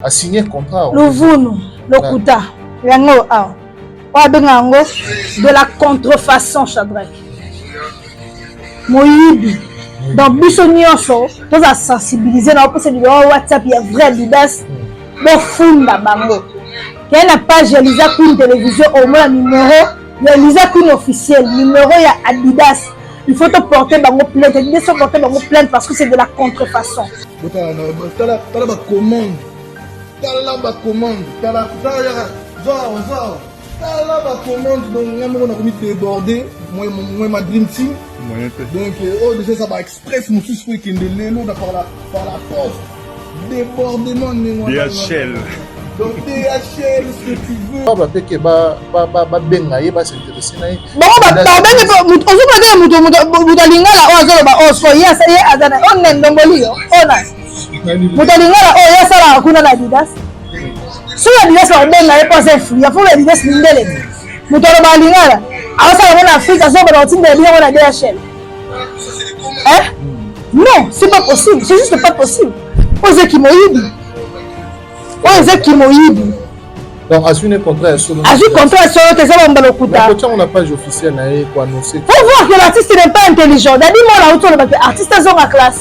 a signé contrat. Lovunu, Lokuta, Yango, Wabengango, de la contrefaçon, Shadrach. Moïbi. Donc, Bissonioso, nous a sensibilisé dans le WhatsApp, il y a vrai Didas, bon Funda Bango. Il y a la page Lisa Queen Télévision, au moins le numéro, il y a Lisa Queen officiel, numéro, il y a Adidas. Il faut te porter bango plainte, il faut porter bango plainte parce que c'est de la contrefaçon. T'as la commande. T'as la commande. T'as la commande. Donc, on a commis déborder. Moi, ma dream team. Donc, déjà, ça va express. Mon fils, qui est de l'élo par la poste. Débordement. DHL. Donc, DHL, ce que tu veux. Pas que benga yeba s'intéresser na yi. Bon ba benga ozo ba mutalingala ozo ba oso ya sa ya adana onnen ndongoli yo ona. Mutalingala o ya sala kuna na Adidas. So Adidas ba benga ye pose free. Ya fo Adidas ndele. Mutalo ba lingala. Awasa ba na Afrika so ba otinde bien na DHL. Hein? Non, c'est pas possible, c'est juste pas possible. Ozo ki moyibi. Donc, assurer un contrat sur le. Assurer un contrat sur le. On n'a pas officiel pour annoncer. Faut voir que l'artiste n'est pas intelligent. L'artiste est en classe.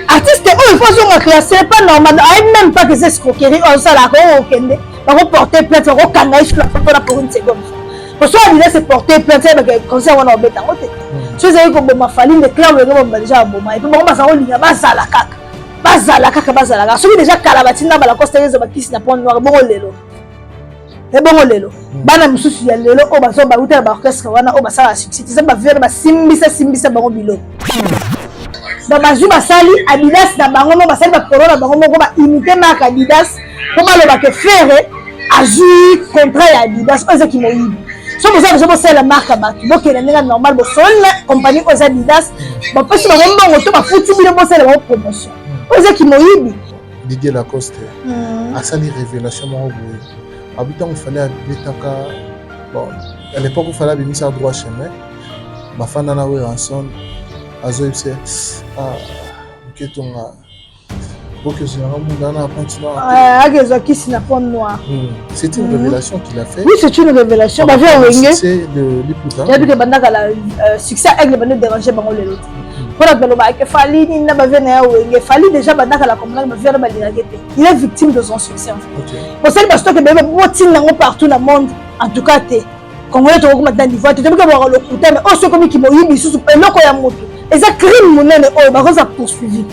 Artiste, il faut en classe. Ce n'est pas normal. Même pas que c'est escroquerie. On s'en a on porter plainte. On va pour une seconde. Pour ça, il laisse porter plainte. Comme ça, on a embêté. Si vous avez comme ma famille, les clans, on va déjà bon. Et puis, on va s'en aller. Bazala kaka soki déjà kalabatina bala costa yezo bakisi na pont noir bongo lelo bana mususu ya lelo o bazo ba utela ba orchestre wana o basala succès ça ba vere ba simbisa bango bilo ba bazu basali Adidas na bango mo basali ba corona bango mo ba imiter marque Adidas ko baloba ke faire azui contrat ya Adidas oza ki moyibi so boza la marque ba bokela ndenge normal bo sonne compagnie oza Adidas ba pesi ba mbongo to ba futu bile bo sala ba promotion. Didier Lacoste a sali révélation habitant il fallait habiter bon à l'époque il fallait habiter à droit chemin ma femme en a rançon azo c'est que ton c'est une révélation qu'il a fait. Oui, c'est une révélation. C'est de l'Ipouta. Il y a vu que succès avec le bandit dérangé bango le lot. Pour la que Fali n'a pas venu Fali déjà bandaka la commune va faire il est victime de son succès en fait. Pour ça parce que bébé botin nango partout dans le monde en tout cas té Congolais to ko dans d'Ivoire tu te que voir le couteau mais aussi comme qui moyibi sous eloko ya moto. Et ça crime monene o ba ko poursuivi.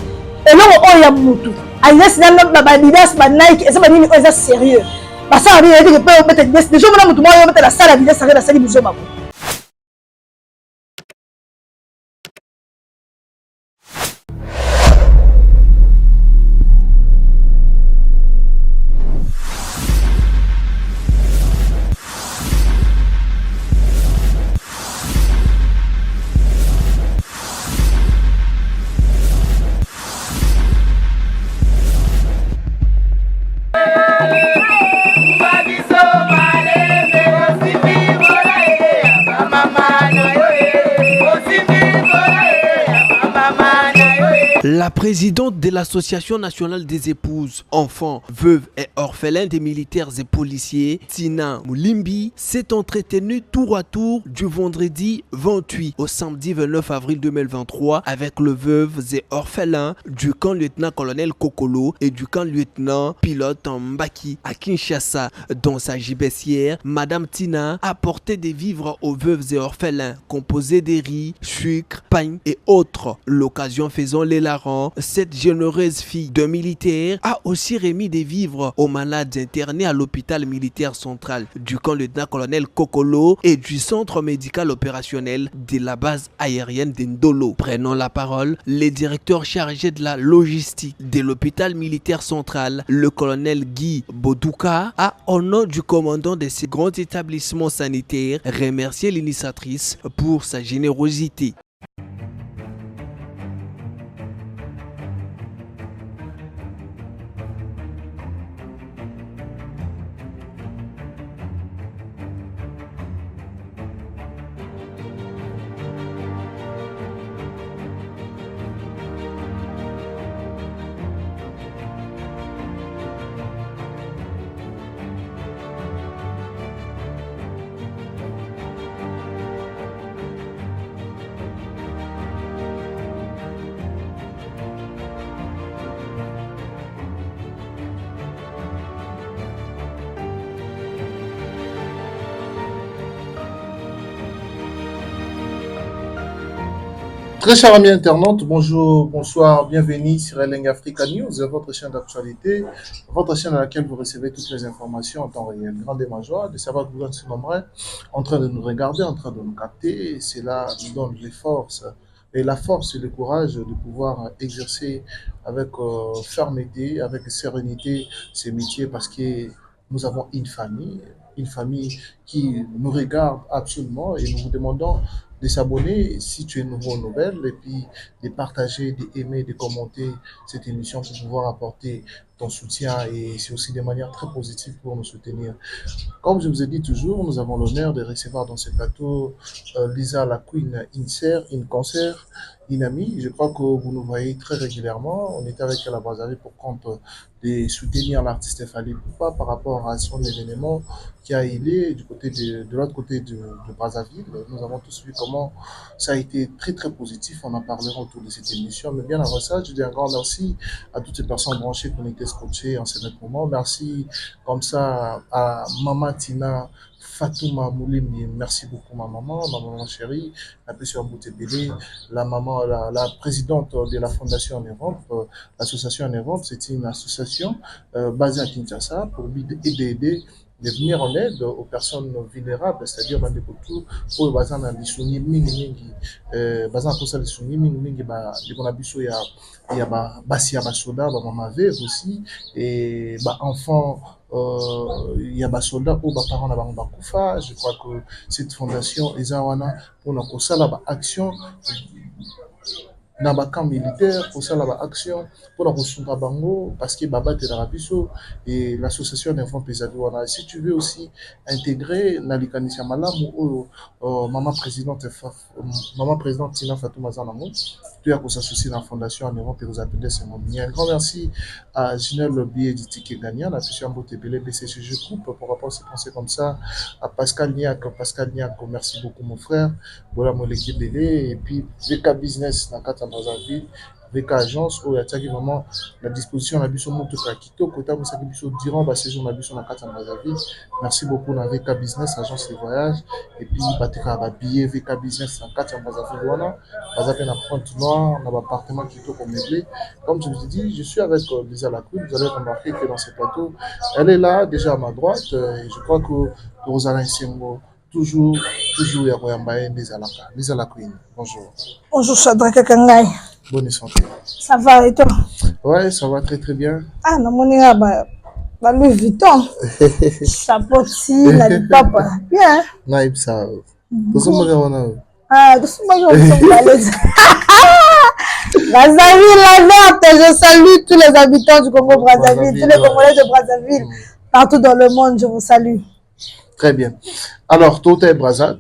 Eloko o ya moto. Adidas na ba Adidas ba Nike et ça ba nini o ça sérieux. Parce que ça veut dire que peut mettre des déjà mon moto moi mettre la salle Adidas ça la salle biso mako. La présidente de l'Association nationale des épouses, enfants, veuves et orphelins des militaires et policiers, Tina Moulimbi, s'est entretenue tour à tour du vendredi 28 au samedi 29 avril 2023 avec le veuves et orphelins du camp lieutenant-colonel Kokolo et du camp lieutenant-pilote Mbaki à Kinshasa. Dans sa gibecière, Madame Tina a apporté des vivres aux veuves et orphelins composés de riz, sucre, pain et autres. L'occasion faisant les larrons, cette généreuse fille de militaire a aussi remis des vivres aux malades internés à l'hôpital militaire central du camp lieutenant-colonel Kokolo et du centre médical opérationnel de la base aérienne d'Indolo. Prenant la parole, le directeur chargé de la logistique de l'hôpital militaire central, le colonel Guy Bodouka, a au nom du commandant de ces grands établissements sanitaires remercié l'initiatrice pour sa générosité. Très chers amis internautes, bonjour, bonsoir, bienvenue sur Eling Africa News, votre chaîne d'actualité, votre chaîne dans laquelle vous recevez toutes les informations en temps réel. Grande ma joie de savoir que vous êtes nombreux en train de nous regarder, en train de nous capter. Cela nous donne les forces et la force et le courage de pouvoir exercer avec fermeté, avec sérénité ces métiers parce que nous avons une famille qui nous regarde absolument et nous vous demandons de s'abonner si tu es nouveau aux nouvelles et puis de partager, d'aimer, de commenter cette émission pour pouvoir apporter ton soutien et c'est aussi de manière très positive pour nous soutenir. Comme je vous ai dit toujours, nous avons l'honneur de recevoir dans ce plateau Lisa la Queen Inser, une concert, une amie. Je crois que vous nous voyez très régulièrement. On était avec elle à Brazzaville pour compte de soutenir l'artiste Fally Ipupa par rapport à son événement qui a eu du côté de l'autre côté de Brazzaville. Nous avons tous vu comment ça a été très très positif. On en parlera autour de cette émission. Mais bien avant ça, je dis un grand merci à toutes ces personnes branchées qui ont été scotchées en ce moment. Merci comme ça à Maman Tina Fatouma Moulimni, merci beaucoup ma maman chérie, la présidente Boutebele, la maman, la présidente de la Fondation en Europe, l'association en Europe, c'est une association basée à Kinshasa pour aider de venir en aide aux personnes vulnérables, c'est-à-dire dans des coups pour les bazans dans des sounis mingi bazan pour ça les sounis mingi ba de qu'on a biso il y a basi ya basoda ba mama veuve aussi et ba enfant il y a des soldats ou des parents qui bakufa. Je crois que cette fondation est pour nous action dans le camp militaire, pour ça la action pour la resunga bango parce que baba te rabiso et l'association d'enfants pesadouana. Si tu veux aussi intégrer Nalikanisia Malamu ou maman présidente Tina Fatouma Zanamo, tu as qu'on s'associe dans la fondation en Europe et vous appelez ces moments. Un grand merci à Ginelle Lobby du ticket gagnant, la puissance Botebele BCCG Group pour rapport à ces pensées comme ça, à Pascal Niak, merci beaucoup mon frère, voilà mon équipe Bélé et puis VK Business dans 4 Brazzaville, VK Agence où il y a vraiment la disposition de la bus au monde Kito, côté où ça bus durant la saison la bus dans 4 Brazzaville. Merci beaucoup dans VK Business, agence de voyage et puis Batika va billet VK Business dans 4 Brazzaville voilà, Brazzaville na Pointe Noire, on a un appartement Kito comme meublé. Comme je vous ai dit, je suis avec Lisa la Queen, vous allez remarquer que dans ce plateau, elle est là déjà à ma droite et je crois que Rosalyn Sengo toujours Yaroyambaye Lisa la Queen. Bonjour. Bonjour Shadraka Kangai. Bonne santé. Ça va et toi? Ouais, ça va très très bien. Ah, non, mon ira, bah, Louis Vuitton. Sapoti, la papa. Bien. Naïb ça. Ah, Brazzaville, la verte, je salue tous les habitants du Congo Brazzaville, tous les Congolais de Brazzaville, partout dans le monde, je vous salue. Très bien. Alors, tout est Brazza, et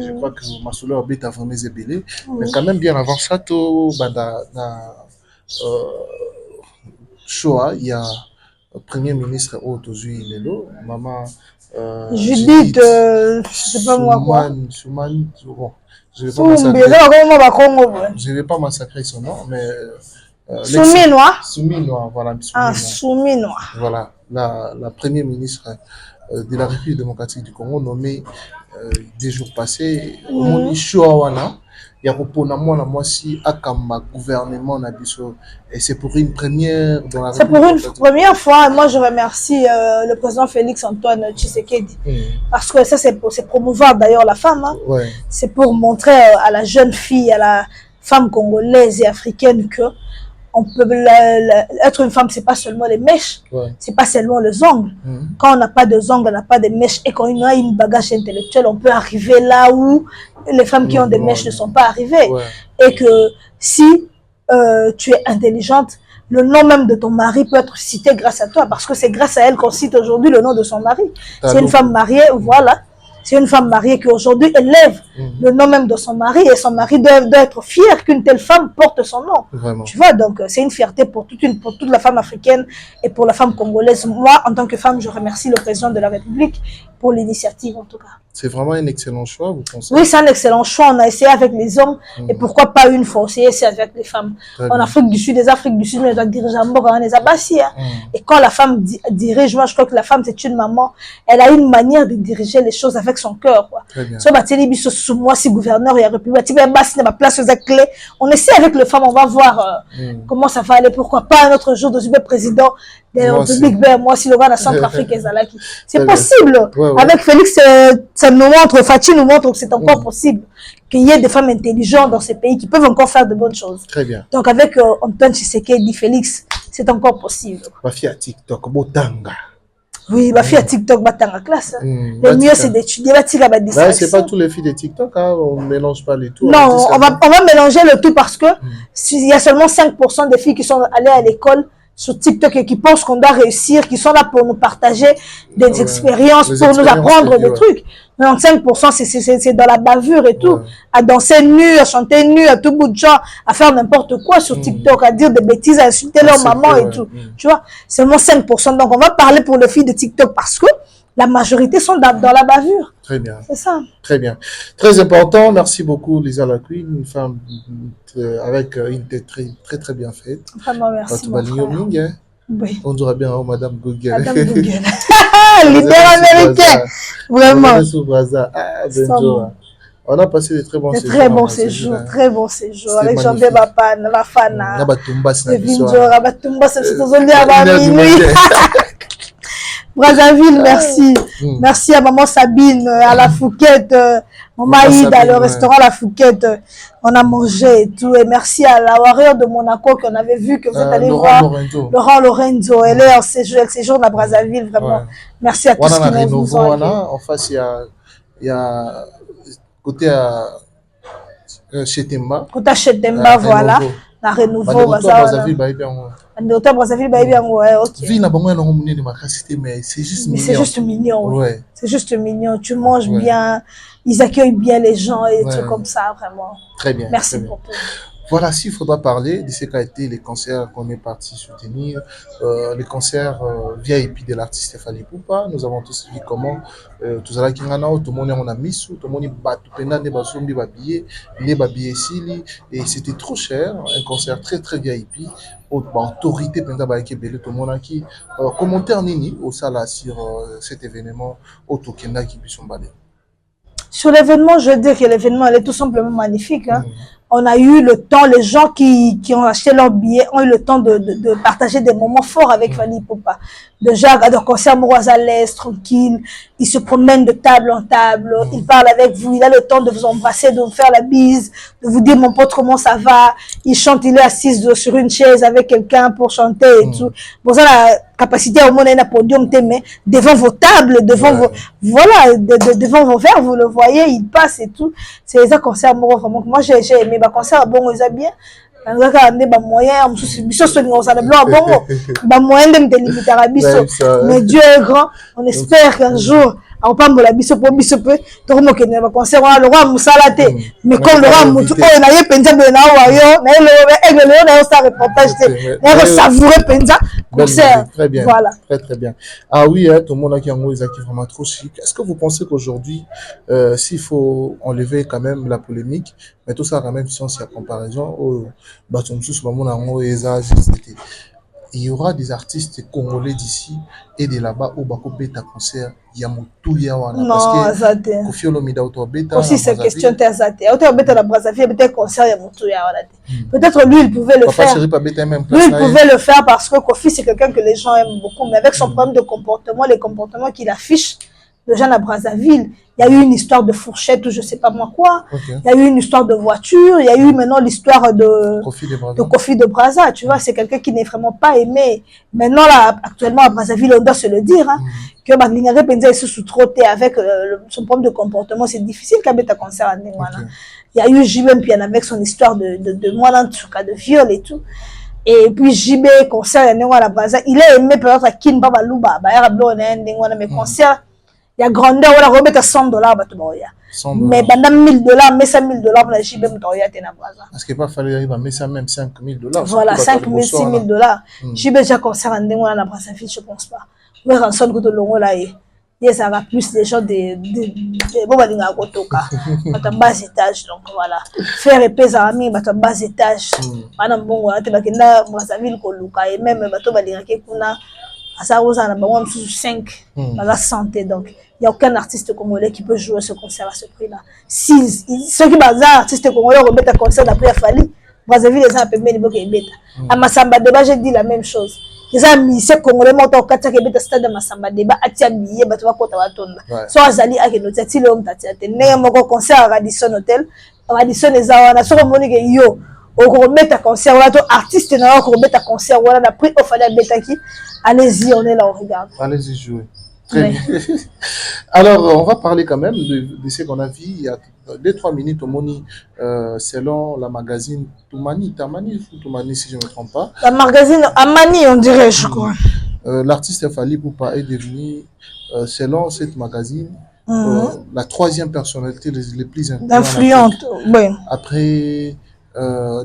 je crois que ma soeur habite à Fameux Zébélé, mais quand même bien avant ça, tout, Shoah, il y a le premier ministre aujourd'hui, Lelo, maman Judith, je sais pas moi quoi. Souman, bon, je ne vais pas massacrer son nom, mais Souminois, voilà. Souminois. Voilà, la première ministre de la République démocratique du Congo, nommée des jours passés, Moni Chouawana, il y a moi si Akama gouvernement Nabiso, et c'est pour une première dans la République. C'est pour une première fois, moi je remercie le président Félix Antoine Tshisekedi, parce que ça c'est promouvoir d'ailleurs la femme, hein. Ouais. C'est pour montrer à la jeune fille, à la femme congolaise et africaine que on peut être une femme, c'est pas seulement les mèches, c'est pas seulement les ongles. Quand on n'a pas de ongles, on n'a pas de mèches et quand on a une bagage intellectuelle, on peut arriver là où les femmes qui ont des mèches ne sont pas arrivées. Et que si tu es intelligente, le nom même de ton mari peut être cité grâce à toi, parce que c'est grâce à elle qu'on cite aujourd'hui le nom de son mari. C'est une femme mariée, voilà. C'est une femme mariée qui aujourd'hui élève le nom même de son mari et son mari doit être fier qu'une telle femme porte son nom. Vraiment. Tu vois, donc c'est une fierté pour toute la femme africaine et pour la femme congolaise. Moi, en tant que femme, je remercie le président de la République pour l'initiative en tout cas. C'est vraiment un excellent choix, vous pensez? Oui, c'est un excellent choix. On a essayé avec les hommes et pourquoi pas une fois aussi essayer avec les femmes. En Afrique du Sud, les Afriques du Sud, les dirigeants, les abassis. Et quand la femme dirige, moi je crois que la femme c'est une maman, elle a une manière de diriger les choses avec son cœur. Sous moi, si gouverneur, il y a République, place aux clés. On essaie avec les femmes, on va voir comment ça va aller. Pourquoi pas un autre jour de super président de la République, moi si le gars de Centrafrique est là. C'est possible. Avec Félix, ça nous montre, Fatih nous montre que c'est encore possible qu'il y ait des femmes intelligentes dans ces pays qui peuvent encore faire de bonnes choses. Très bien. Donc avec Antoine Tshisekedi, Félix, c'est encore possible. Ma fille à TikTok, Botanga. Oui, ma fille à TikTok, Batanga classe. Le mieux c'est d'étudier, c'est pas tous les filles de TikTok, hein, on ne mélange pas les tout. Non, on va mélanger le tout parce que il y a seulement 5% des filles qui sont allées à l'école sur TikTok et qui pensent qu'on doit réussir, qui sont là pour nous partager des expériences, pour nous apprendre des trucs. 95% c'est dans la bavure et tout. À danser nu, à chanter nu, à tout bout de champ, à faire n'importe quoi sur TikTok, à dire des bêtises, à insulter leur maman et tout. Tu vois, seulement 5%. Donc on va parler pour les filles de TikTok parce que la majorité sont dans la bavure. Très bien. C'est ça. Très bien. Très important. Merci beaucoup, Lisa Lacouine, une femme avec une tête très bien faite. Vraiment, merci. Oui. On dirait bien Madame Google. Madame Google. Leader américain. Vraiment. On a passé de très bons séjours. Très bons séjours, très bons séjours. Avec Jean-Pierre Bapane, Bafana. Brazzaville, merci. Merci à maman Sabine, à la Fouquette, maman Aïda, le restaurant La Fouquette. On a mangé et tout. Et merci à la Warrior de Monaco qu'on avait vu que vous êtes allé voir. Laurent Lorenzo. Elle est en séjour à Brazzaville, vraiment. Merci à tous qui nous ont aidés. En face, il y a côté chez Temba. Côté chez Temba, voilà. La renouveau, Brazzaville, c'est juste mignon. C'est juste mignon. Tu manges bien, ils accueillent bien les gens et des trucs comme ça, vraiment. Très bien. Merci beaucoup. Voilà, s'il faudra parler de ce qu'a été les concerts qu'on est parti soutenir, les concerts VIP de l'artiste Fally Ipupa. Nous avons tous vu comment tout ça là qui tout le monde on a mis sous, tout le monde et c'était trop cher, un concert très VIP. Autorité tout le monde qui commentaire nini au sala sur cet événement autokenda qui puisse emballer. Sur l'événement, je veux dire que l'événement elle est tout simplement magnifique. Hein. On a eu le temps, les gens qui ont acheté leurs billets ont eu le temps de partager des moments forts avec Fally Ipupa. Déjà, à un concert à l'aise, tranquille, il se promène de table en table, il parle avec vous, il a le temps de vous embrasser, de vous faire la bise, de vous dire mon pote comment ça va, il chante, il est assis sur une chaise avec quelqu'un pour chanter et tout. Bon, ça, la capacité au monde un podium, mais devant vos tables, devant vos, voilà, devant vos verres, vous le voyez, il passe et tout. C'est un concert vraiment, moi j'ai aimé, concert bon, ils ont bien. Mais Dieu est grand, on espère qu'un jour on parle de la biso pour biso peu tout le monde qui ne va concert le roi Moussalate mais comme le roi Moutou on a eu penza de na wayo na le ça reportage on savourer penza concert voilà très bien. Ah oui, tout le monde qui a vraiment trop chic. Est-ce que vous pensez qu'aujourd'hui s'il faut enlever quand même la polémique, mais tout ça quand même si on s'y a comparaison au il y aura des artistes congolais d'ici et de là-bas au Bako Beta concert Yamutuya wana parce que Kofi Olomide auto beta aussi c'est question t'azate auto beta la Brazzaville peut-être concert Yamutuya wana peut-être lui il pouvait le faire lui il pouvait le faire parce que Kofi c'est quelqu'un que les gens aiment beaucoup mais avec son problème de comportement les comportements qu'il affiche de gens à Brazzaville, il y a eu une histoire de fourchette ou je sais pas moi quoi, il y a eu une histoire de voiture, il y a eu maintenant l'histoire de Kofi de Brazza, tu vois, c'est quelqu'un qui n'est vraiment pas aimé. Maintenant là, actuellement à Brazzaville, on doit se le dire, hein, que Baglingare Penza est sous-trotté avec son problème de comportement, c'est difficile qu'à mettre un concert à Ndengwana. Il y a eu Jibem Pian avec son histoire de moine en tout cas, de viol et tout. Et puis JB concert à Ndengwana Brazza, il est aimé peut-être à Kin Baba Luba, mais concert il y a grandeur, on a remis à $100, mais pendant $1000, mais ça $1000 pour la JB Moutoya Tena Braza. Parce qu'il pas fallu mais ça même $5000. Voilà, $5000, $6000. JB déjà concert en Ndengwana Brazzaville, je pense pas. Mais rançon que de longo là, Et ça va plus des gens de bon balinga kotoka bata bas étage donc voilà faire épais amis bata bas étage bana mbongo ate bakenda Brazzaville koluka et même bato balinga ke kuna asa rosa na bango 5 dans la santé donc il y a aucun artiste congolais qui peut jouer ce concert à ce prix-là. Si ceux qui sont artistes congolais remettent un concert d'après Fali, Brazzaville les a payé les boquets bêta. À Massamba Débat j'ai dit la même chose. Les amis, c'est congolais montent au 4 bêta stade de Massamba Débat atia billet bato ba kota batonda. So azali akenotia ti le homme tatia te. Nenga moko concert à Radisson Hotel, Radisson les awana so monique yo au remettre un concert voilà to artiste na au remettre un concert voilà d'après au Fali bêta qui allez-y on est là on regarde. Allez-y jouer. Très bien. Alors, on va parler quand même de ce qu'on a vu il y a 2-3 minutes au Moni, selon la magazine Toumani, si je ne me trompe pas. La magazine Amani, on dirait, je crois. L'artiste Fally Ipupa est devenu, selon cette magazine, la 3e personnalité les plus influente. Oui. Après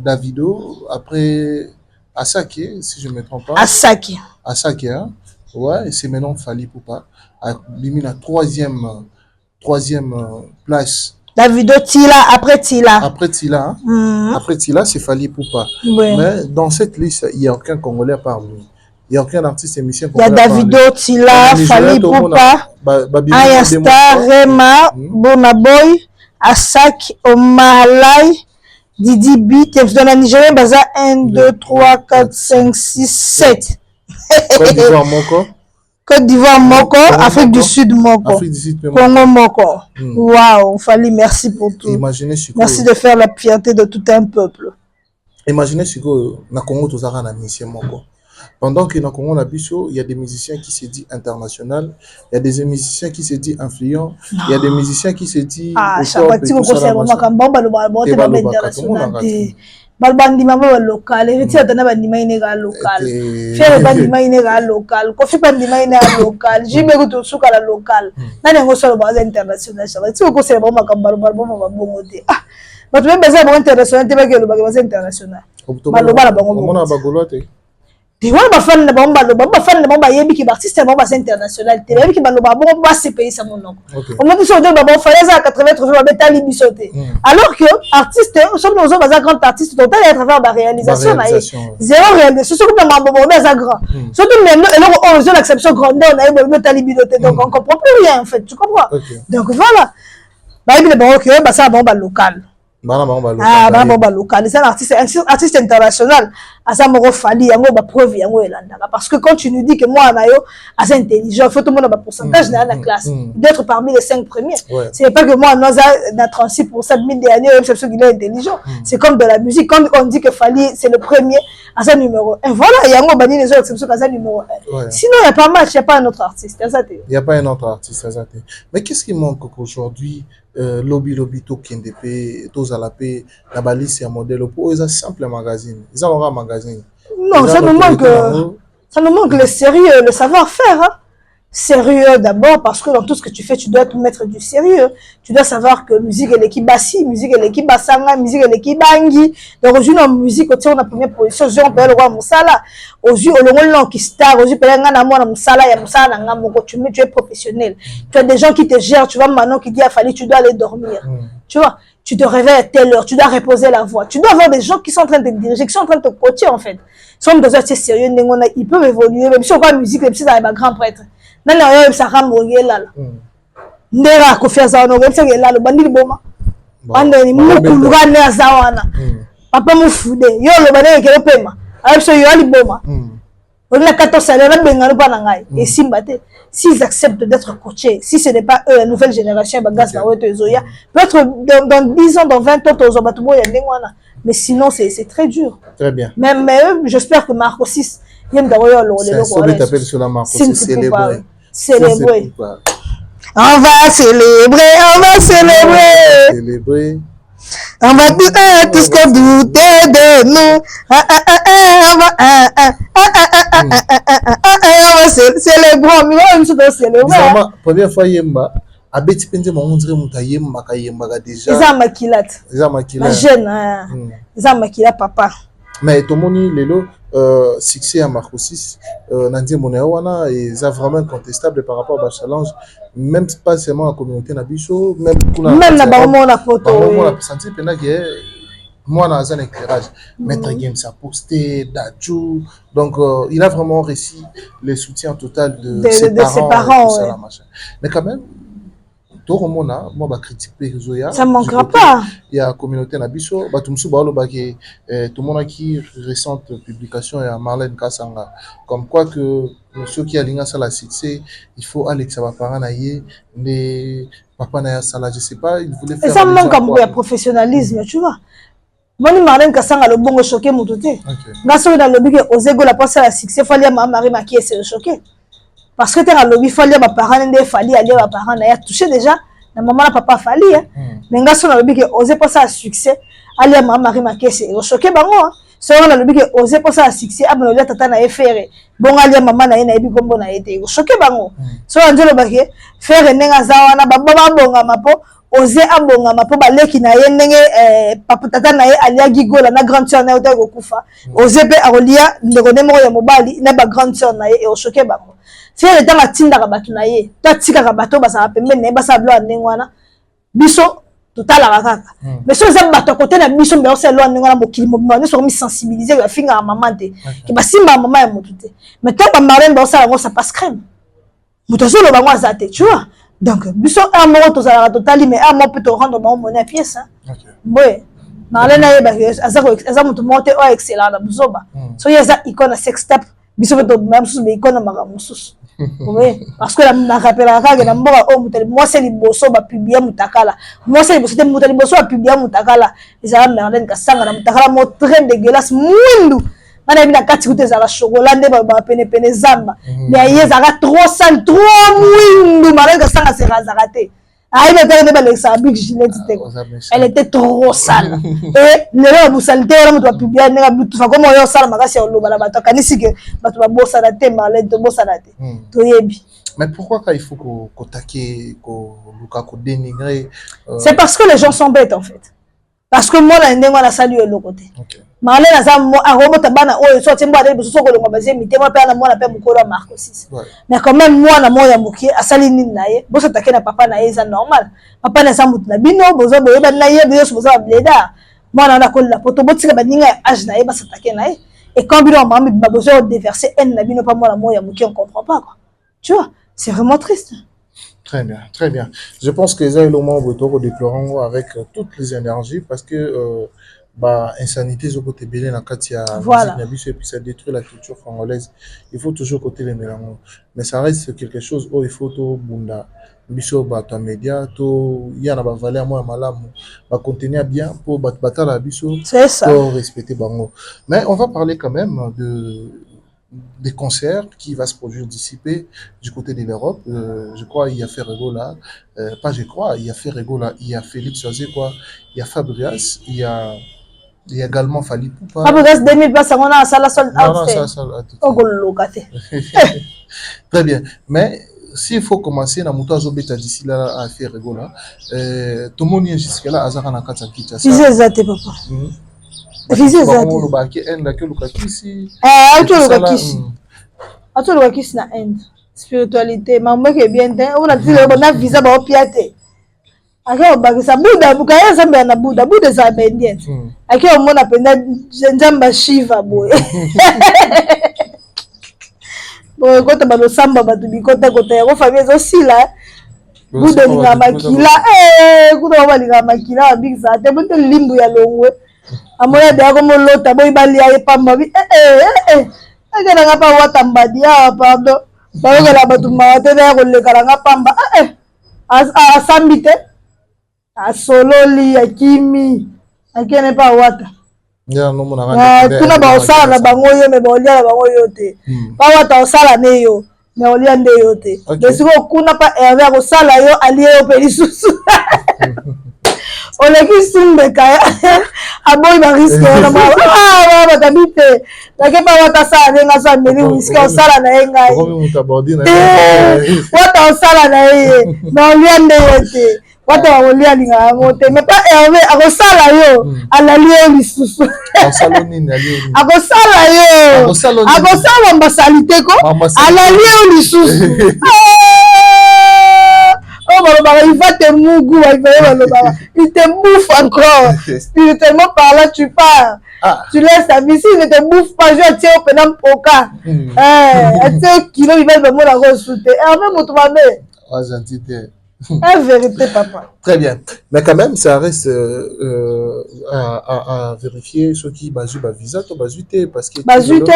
Davido, après Asake, si je ne me trompe pas. Asake, hein? Ouais, c'est maintenant Fally Ipupa a mis la 3e place. Davido Tila, après Tila. Après Tila, hein? Après Tila, c'est Fally Ipupa. Oui. Mais dans cette liste, il n'y a aucun Congolais parmi lui. Il n'y a aucun artiste émission congolais. Il y a Davido Tila, Fally Ipupa, Ayasta, Rema, Bonaboy, Asak, Omalai, Didi B, dans la Nigeria, Baza 1, 2, 3, 4, 5, 6, 7. Côte d'Ivoire Moko. Côte d'Ivoire Moko, Afrique du Sud Moko. Afrique du Sud Congo Moko. Waouh, Fally, merci pour tout. Imaginez merci de faire la fierté de tout un peuple. Imaginez ce que na Congo tous na mission Moko. Pendant que dans le Congo, il y a des musiciens qui se disent international, il y a des musiciens qui se disent influents, il y a des musiciens qui se disent balbandi mama local héritier atana bandima inega local faire bandima inega local kofi bandima inega local jibe ko suka la local nani ngo solo base international ça tu ko se ba makambalo balbo mabongo te ah bato même base ba international te ba ke lo ba base international baloba la bango mona ba golote te wa ba fan na ba loba ba fan na ba yebi ki artiste ba base international te yebi ki baloba ba ba se pays sa monoko on m'a dit sur de ba fallait à 80 trophées ba betali bisoté alors que artiste sommes nous ba grand artiste total à travers la réalisation zéro réalisation ce que mambo ba za grand surtout même on a l'acception grandeur na ba betali bisoté donc on comprend plus rien en fait tu comprends donc voilà ba yebi le ba que ba ça ba local bah local c'est un artiste international à ça me Fally yango ba preuve yango elandaka parce que quand tu nous dis que moi nayo assez intelligent faut tout le monde a pourcentage dans la classe d'être parmi les 5 premiers c'est pas que moi dans 36% mine dernier même c'est qu'il est intelligent c'est comme de la musique quand on dit que Fally c'est le premier à ça numéro 1 voilà yango bani les autres exceptions à ça numéro 1 sinon il y a pas match il y a pas un autre artiste il y a pas un autre artiste mais qu'est-ce qui manque aujourd'hui lobby to KNDP tous à la paix la balise c'est un modèle pour eux simple magazine ils ont un magazine non ça nous manque le sérieux le savoir-faire hein? Sérieux d'abord parce que dans tout ce que tu fais tu dois te mettre du sérieux tu dois savoir que musique est l'équipe bassi musique est l'équipe bassanga musique est l'équipe bangi donc aujourd'hui en musique on tient la première position on peut le roi musala aujourd'hui au long qui star aujourd'hui peut nga na mona musala ya musala nga moko tu es professionnel tu as des gens qui te gèrent tu vois maintenant qui dit à Fally tu dois aller dormir tu vois tu te réveilles à telle heure tu dois reposer la voix tu dois avoir des gens qui sont en train de te diriger qui sont en train de te coacher en fait sont besoin de sérieux ils peuvent évoluer même si on voit musique même si ça est un grand prêtre nani oyo sakambo ngelala ndera ko fiaza no ngelala ngelala bandili boma bande ni mukuluka ne azawana papa mufude yo lo bane kele pema ayo yo ali boma on a 14 salaires na bengano pa na ngai et simbate s'ils acceptent d'être coachés si ce n'est pas eux la nouvelle génération bagas na weto ezoya peut-être dans 10 ans dans 20 ans tozo batubo ya ndengwana mais sinon c'est très dur très bien mais j'espère que Marco 6 yem da royo lo le ko ça t'appelle sur la Marco 6 célébrer. On va célébrer. On va tout ce qu'on doutait de nous. On va célébrer. Première fois yemba. Abeti penze monzire mutayemba kayemba déjà. Ils ont maquillate. La jeune. Ils ont maquillé papa. Mais tomoni lelo succès à Marco 6 Nandi Monéwana et ça vraiment incontestable par rapport au challenge même pas seulement la communauté Nabiso même la baromon la photo la senti pendant que moi dans un éclairage Maître Games a posté Dadju donc il a vraiment réussi le soutien total de ses parents ouais. Mais quand même tout le monde a moi critique ça manquera pas il y a la communauté Nabiso tout le monde qui récente publication et à Marlène Kassanga comme quoi que monsieur qui a l'ingé ça la succès il faut Alex parents naïe mais papa naïa ça je sais pas il voulait faire ça manque un peu de professionnalisme tu vois. Moi, Marlène Kassanga le bon choqué mon touté. Gasso dans le lobby que osé go la passer à succès fallait ma Marie Makie c'est choqué. Parce que t'es dans le lobby fallait ma parents ne fallait aller ma parents n'a touché déjà na maman na papa fallait mais gasso dans le lobby que osé passer à succès aller ma Marie Makie c'est choqué bango c'est dans le lobby que osé passer à succès abno le tata na faire bon aller maman na ebi kombo na été choqué bango so anjo le baké faire nenga zawa na baba bonga mapo osé abonga mapo baleki na ye ndenge papa tata na ye alia gigola na grande sœur na yo kufa osé pe arolia ndeko nemoko ya mobali na ba grande sœur na ye e choqué bango faire le temps atinda ka batu na ye tatika ka bato basa pembe ne basa blo ndengwana biso totala kaka mais so za bato côté na biso mbe ose lo ndengwana mokili mobima ne so mi sensibiliser ya finga maman te ki basimba maman ya motute mais tant ba marraine ba osala ngo ça passe crème mutozo lo bango azate tu vois. Donc, biso un mot to za totali mais un mot peut te rendre mon monnaie pièce hein. Ouais. Marlène aza mutu monte o excellent na buzoba. So yeza icône sex step biso to même sous icône maramusus. Oui, parce que la rappela ka na mboka o mutali moi c'est liboso ba publier mutakala. Moi c'est liboso te mutali liboso ba publier mutakala. Ezala Marlène Kassanga na mutakala mo très dégueulasse mwindu. Mana bila kati kute za chocolat nde ba pene zamba mais yezaka trop sale trop mwindu Marlène Kassanga se razarate aïe mais tellement belle ça big Ginette elle était trop sale et le bousalite la mutu publier nega butu fa comme yo sala makasi ya loba la bato kanisi ke bato ba bossa na te Marlène to bossa na te to yebi. Mais pourquoi il faut qu'on taquer qu'on dénigrer c'est parce que les gens sont bêtes en fait. Parce que moi la ndenge na sali yo lokote. Marlène aza a robota bana oyo so timba de biso ko longa baze mitema pe na mwana pe mukolo wa Marco 6. Mais quand même moi na moya mukie asali nini na ye boso take na papa na ye za normal. Papa na sa mutu na bino bozo boye ba na ye bozo bozo bleda. Moi na ko la poto botika baninga âge na ye ba sa take na ye. Et quand bino mama ba bozo déverser en na bino pas moi na moya mukie on comprend pas quoi. Tu vois, c'est vraiment triste. Très bien, très bien. Je pense que les éléments de déplorant avec toutes les énergies parce que insanité au côté belé na katia voilà. Et puis ça détruit la culture congolaise. Il faut toujours côté les mélanges. Mais ça reste quelque chose où il faut tout bunda. Biso bato média to yana ba valeur moi malamu ba contenir bien pour batala biso pour respecter bango. Mais on va parler quand même des concerts qui va se produire d'ici du côté de l'Europe. Je crois il y a Ferrego là, pas je crois, il y a Ferrego là, il y a Félix José quoi, il y a Fabrias, il y a également Fali Poupa. Fabrias 2000 places on a ça la seule Très bien, mais s'il faut commencer na muto azobeta d'ici là à Ferrego là, tout le monde est jusque là azaka na kata kicha ça. C'est ça papa. Vise za on ba ki end la ke lukakisi ato lukakisi na end spiritualité mambo ke bien te on a dit na visa ba opiate aka ba sa buda bukaya zambe na buda za bendien aka mona penda nzamba Shiva boy boy kota ba samba ba tu bikota kota ya ko famille zo sila buda linga makila kuta ba linga makila big za te bonte limbu ya longwe amoya de como lota boy balia e pamba bi agera ngapa wata mbadia pardon bagera batuma te da ko le karanga pamba asambite asololi akimi akene pa wata ya no mona tuna ba osala na bango yo me ba olia na bango yo te pa wata osala ne yo me olia nde yo te desiko kuna pa eve ko sala yo alie yo pe lisusu oleki sumbe kaya aboy ba risque na ba tabite take pa wata sala nenga so ameli risque osala na yenga ko mi mutabodi na wata osala na ye na oliande yote Watu waolia linga ngote. Mais pas Hervé, akosala yo. Alalie lisusu. Akosala nini alalie? Akosala yo. Akosala mbasalite ko. Alalie lisusu. Oh, il va te mougu, il te bouffe encore. Spirituellement parlant, tu pars. Tu laisses ta vie. S'il ne te bouffe pas, je tiens au pénal poka. Tu kilo, il va me la ressoute. Hervé, mon toit, gentil. En vérité, papa. Très bien. Mais quand même, ça reste à vérifier ceux qui basent le visa, parce que. Bazute?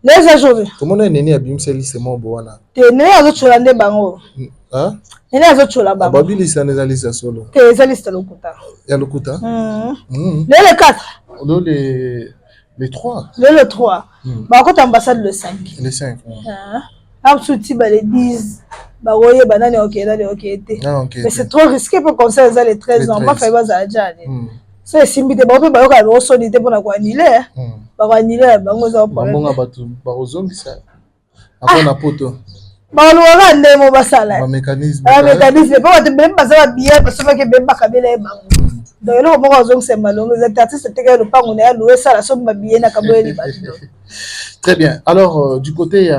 Les aujourd'hui. Tout le monde est né à Bimseli, c'est mon bon. Tu es né à Zotcholande Bango. Hein? Tu es né à Zotcholande Bango. Babili, c'est un liste solo. Tu es liste Lokuta. Il y a Lokuta? Les 4. Les 3. Le 3. Bah, quand ambassade le 5. Les 5. Absouti, bah, les 10. Bah, oui, bah, ok. Mais c'est trop risqué pour qu'on s'aise les 13 ans. Moi, je vais à Djani. C'est simple. Bah, on peut pas avoir solide pour la annuler. Bah, annuler, bah, on va pas. Bah, on va aller mon basala. Un mécanisme. Un mécanisme. Pas de même pas ça bien parce que même pas kabele ba. Donc là, on va voir c'est malon. Les artistes étaient que le pas on est à louer ça la somme bien na kabele ba. Très bien. Alors du côté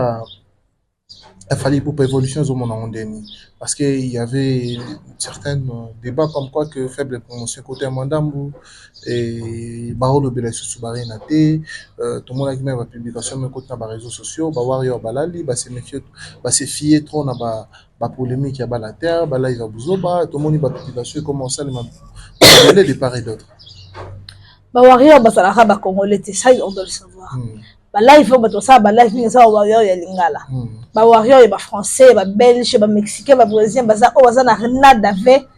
il fallait pour évolution au monde en dernier parce qu'il y avait certains débats comme quoi que faible promotion côté Mandambu et Barolo Bela Soubaré Naté tout le monde a mis la publication mais côté dans les réseaux sociaux ba warrior balali ba se méfier ba se fier trop na ba polémique ya ba la terre ba là il va buzoba tout le monde ba publication commence à les de part et d'autre ba warrior ba sala ba congolais ça on doit le savoir. Ba live ba to ça ba live ni ça warrior ya lingala. Ba warrior ya ba français, ba belge, ba mexicain, ba brésilien, ba ça o za na nada avec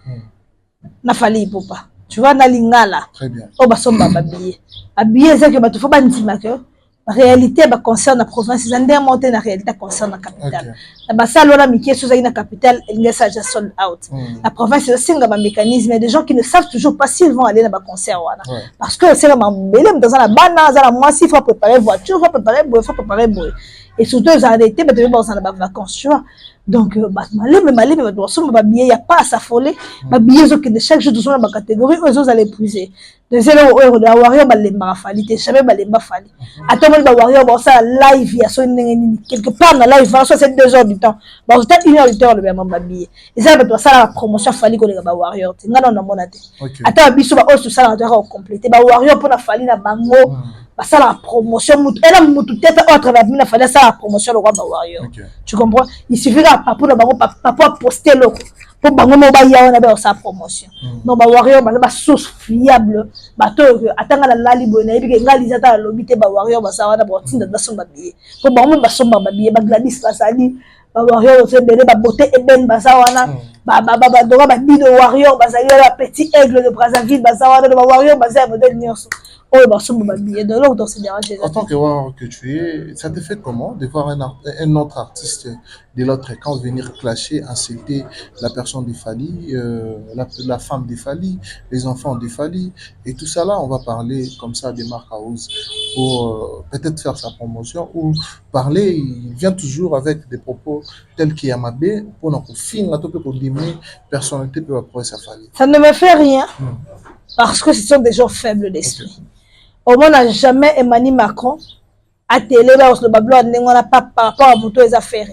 na fali popa. Tu vois na lingala. Très bien. O ba somba ba billet. A billet ça que ba to faut ba ntima que réalité ba concerne la province, c'est un monter la réalité concerne la capitale. La ba ça lona mikie sous na capitale, il ça déjà sold out. La province c'est singa ba mécanisme, il y a des gens qui ne savent toujours pas s'ils vont aller dans ba concert wana. Parce que c'est vraiment belem dans la bana, dans la moi il faut préparer voiture, faut préparer boy. Et surtout ils arrêté ba devait dans la vacances, tu vois. Donc ba malé mais doit son ba billet, il y a pas à s'affoler. Ba billet que de chaque jour dans la catégorie eux allaient épuiser. Deuxième euro de warrior ba les marafalité, jamais ba les mafali. Attends ba warrior ba ça live ya so quelque part na live va c'est 2 heures du temps. Ba peut-être 1 heure du temps le même ba billet. Et ça ba ça la promotion fali ko les ba warrior. Ngana na monate. Attends biso ba tout ça doit compléter ba warrior pour na fali na bango. Ba ça la promotion mutu elle mutu tête au travers na fali ça la promotion le roi ba warrior. Tu comprends? Il suffit que papa na bango papa poster le pour bango no ba ya na ba sa promotion. Non ba warrior ba source fiable. Bato atanga na lali bona ebike ngali zata lobite ba warrior ba sawana ba tinda da somba biye ko ba mo ba somba ba biye ba gladys ba sali ba warrior se bele ba beauté eben ba sawana ba doga ba bido warrior ba sali la petit aigle de Brazzaville ba sawana ba warrior ba sa modèle nyonso oh ba somba ba biye de l'autre dans ce dérange. En tant que warrior que tu es, ça te fait comment de voir un autre artiste de l'autre camp venir clasher, insulter la personne de Fally, la femme de Fally, les enfants de Fally et tout ça là, on va parler comme ça de Mark House pour peut-être faire sa promotion ou parler, il vient toujours avec des propos tels qu'Yamabé pour nous finir pour diminuer personnalité pour approcher sa Fally. Ça ne me fait rien parce que ce sont des gens faibles d'esprit. Au moins, n'a jamais Emmanuel Macron à télé là le bablo on n'a pas par rapport à moto les affaires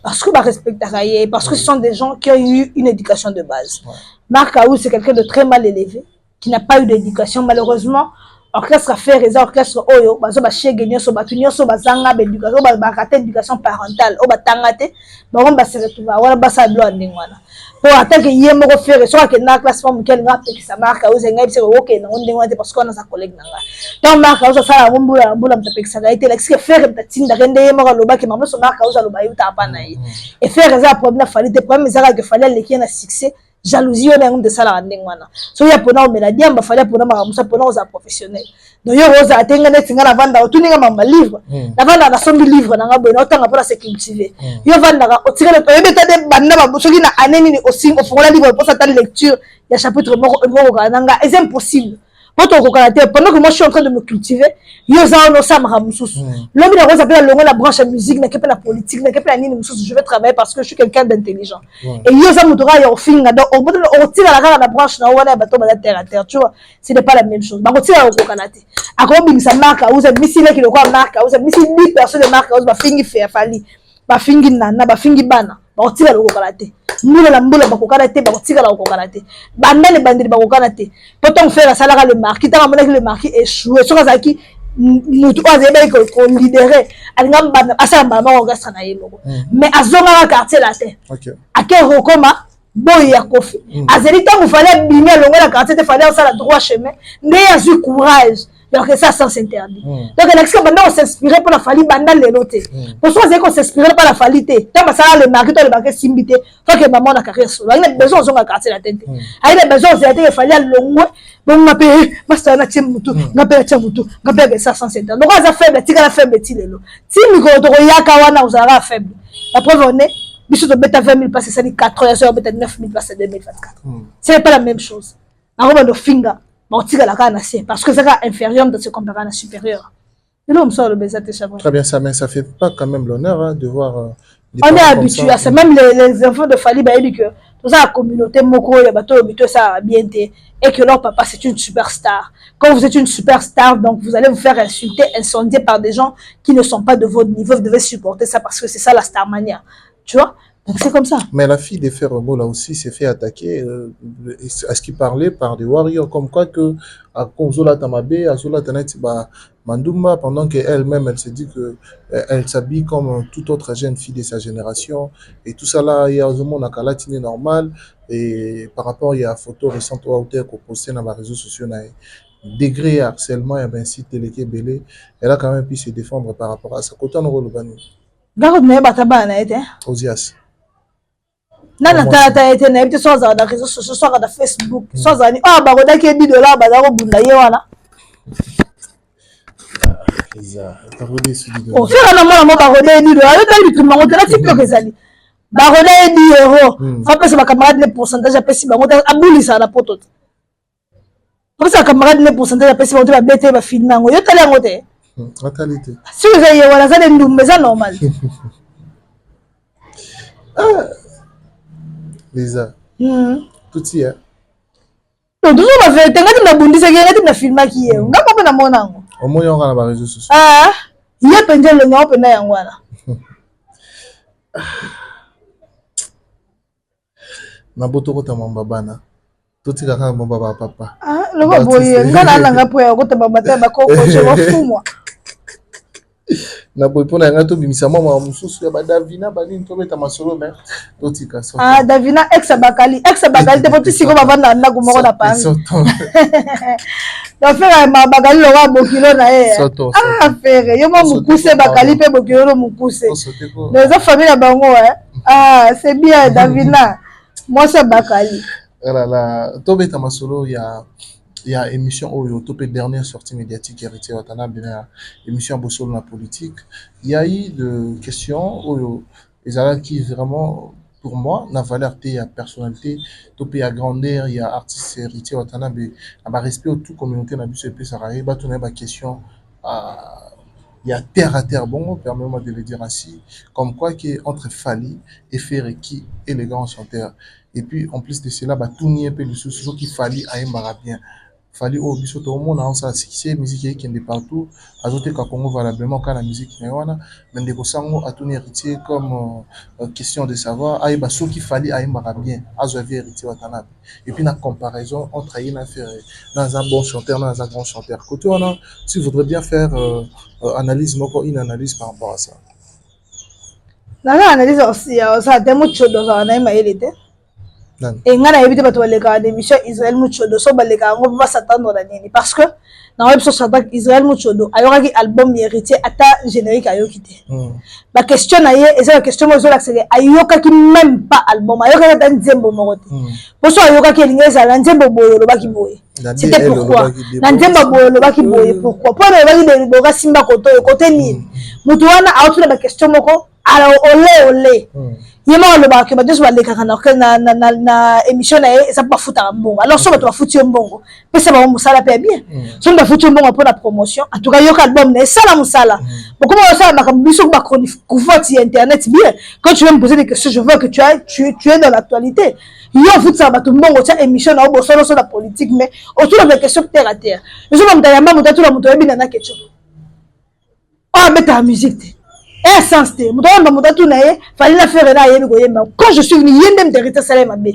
parce que bah respecte parce que ce sont des gens qui ont eu une éducation de base. Mark Aouz c'est quelqu'un de très mal élevé qui n'a pas eu d'éducation malheureusement. Orchestre affaires et orchestre oyo bazo ba chege nyoso ba tunyoso bazanga ba éducation ba raté éducation parentale o ba tangate ba on ba se retrouver wala ba sa blo ndingwana pour attaquer yemo ko faire soit que na classe forme quel ngapte qui ça Mark Aouz ngai se OK na ndingwana parce qu'on a sa collègue nanga donc Mark Aouz ça la mbula mtapek ça a été l'ex faire mtatinda rende yemo ko loba ke mamlo so Mark Aouz loba yuta hapana yi et faire ça problème fallait des problèmes ça que fallait les qui na succès jalousie on a de ça la ndingwana so ya pona o meladi amba fallait pona maramusa pona aux professionnels donc yo rosa atenga netinga na vanda otuninga mamba livre na vanda na sombi livre na ngabo na otanga pour se cultiver yo vanda ka otika le toyebeta de banda ba soki na aneni ni aussi o fongola livre pour ça ta lecture ya chapitre moko nanga c'est impossible Pendant que moi je suis en train de me cultiver, l'homme il s'appelle la branche à musique, la politique, je vais travailler parce que je suis quelqu'un d'intelligent. Et la branche terre à terre, tu vois, ce n'est pas la même chose. Ça marque, vous avez mis qui le marque, vous avez mis 10 personnes de marque, vous avez fini faire fali, ba fingi nana, ba fingi bana, ba otira le kokalate. Mbula la mbula ba kokalate, ba otira la kokalate. Banda le bandiri ba kokalate. Potom faire la salara le marque, ta ramona que le marque échoué. Sur Zaki, nous trois émeils qu'on libérait. Alingam bana, asa mama on gasta na yelo. Mais azonga la quartier la terre. À quel rokoma? Boy ya kofi. Azeli tant vous fallait bimé longue la quartier, il fallait ça la droit chemin. Mais il y a eu courage. Donc ça sans s'interdit. Donc l'excès maintenant on s'inspirait pour la famille bandal les noter. Pour ça c'est qu'on s'inspirait par la famille. Tant que ça le marché toi le marché simbité. Faut que maman la carrière sur. Il a besoin on a quartier la tête. Il a besoin c'est il fallait longue. Bon m'appeler master na tiemutu, ngapela tiemutu, ngapela ça sans s'interdit. Donc ça faible, tika la faible tilelo. Si micro to yaka wana uzara faible. La preuve on est biso to beta 20 000 passer ça dit 4 heures sur beta 9 000 passer 2024. C'est pas la même chose. En gros de finger parce que c'est inférieur de se comparer à la supérieure. Très bien, ça, mais ça fait pas quand même l'honneur hein, de voir. On est habitué à ça. Même les enfants de Fali, bah, ils disent que toute la communauté Moko, les bateaux, ça a bien été. Et que leur papa, c'est une superstar. Quand vous êtes une superstar, donc vous allez vous faire insulter, incendier par des gens qui ne sont pas de votre niveau. Vous devez supporter ça parce que c'est ça la starmania. Tu vois? Donc c'est comme ça. Mais la fille des Ferrebo là aussi s'est fait attaquer à ce qui parlait par des warriors comme quoi que à Konzola Tamabe, à Zola Taneti Mandumba pendant qu'elle-même elle se dit que elle s'habille comme toute autre jeune fille de sa génération et tout ça là il y a au monde à Kalatine normal et par rapport il y a photo récente au hauteur qu'on postait dans les réseaux sociaux degré harcèlement et ben si Téléké Belé elle a quand même pu se défendre par rapport à ça. Côté on le bani. Garde mais batabana été. Osias. Nana tata été na été sur les réseaux sociaux sur Facebook sur zani ah ba roda ke $10 ba za ko bunda ye wana oh faire na mona mo ba roda $10 le tali bitu mango tala tiktok ezali ba roda €10 fa pesa ba camarade le pourcentage a pesi bango abulisa na poto pour ça camarade le pourcentage a pesi bango ba bete ba filmer ngo yo tala ngo te fatalité si vous avez wala ça de ndumbe ça normal Lisa. Tout y est. Donc toujours ma vérité, quand tu bundi c'est que tu na filma qui est. Nga pas na mona ngo. Au moins on a na réseaux sociaux. Ah, il y a pendant le nord pena yango wana. Na boto ko ta mamba bana. Tout y ka mamba papa. Ah, le ba boye, ngana nanga po ya ko ta mamba ta ba ko je m'en fous moi. Na boy pona ngato bimisa mama mususu ya ba Davina bani ntobeta masolo mais totika so ah Davina ex bakali te poti siko bavanda na kumoko na pangi donc faire ma bakali lo wa bokilo na ye ah faire yo mo mukuse bakali pe bokilo lo mukuse les familles ya bango ah c'est bien Davina moi c'est bakali la tobeta masolo il y a émission Oyo, topé dernière sortie médiatique héritier Watanabe, émission Bossol la politique. Il y a eu de questions Oyo, et qui vraiment pour moi n'a valeur il y a personnalité, topé à grandeur, il y a artiste héritier Watanabe, à respect de toute communauté n'a bu ce peu ça arrive, bah tourner ma question il y a terre à terre, bon, permets-moi de le dire ainsi, comme quoi qui est entre Fali et Fereki et les grands chanteurs. Et puis en plus de cela, bah tout n'y est peu de sous qui Fali a un bien. Fali au biso to monde on ça succès musique qui est de partout ajouter qu'à Congo valablement quand la musique mais wana mais de kosango a tourner héritier comme question de savoir aïe ba so qui Fali a bien azovi héritier Watanabe et puis la comparaison entre aïe na faire dans un bon chanteur dans un grand chanteur côté on a si voudrais bien faire analyse moko une analyse par rapport à ça la analyse aussi ça demo chodo ça na ma élite et ngana yebite bato baleka d'émission Israël Muchodo so baleka ngo ba s'attendre na nini parce que dans l'épisode s'attaque Israël Muchodo ayokaki album héritier ata générique ayokité ba question na ye et la question mo zo l'accélérer ayokaki même pas album ayokaki ta nzembo moko te pour ça ayokaki lingeza la nzembo boyo lobaki boye c'était pourquoi na nzembo boyo lobaki boye pourquoi pour lobaki de boka simba côté nini mutu wana aotuna ba question moko alors olé yema le ba que ba juste ba le kaka na émission na ça pas fouta mbongo alors so ba to fouti mbongo pesa ba musala pe bien so ba fouti mbongo pour la promotion en tout cas yo album na sala musala comment ça ba biso ba chronique couverte internet bien quand tu veux me poser des questions je veux que tu es dans l'actualité yo fout ça ba to mbongo ta émission na obo solo sur la politique mais autour de la question terre à terre je veux me dayamba muta tout la muto ebi na question ah mais ta musique essence te muto na ye fallait la faire là yebi goyemba quand je suis venu yendem de rete salé mabe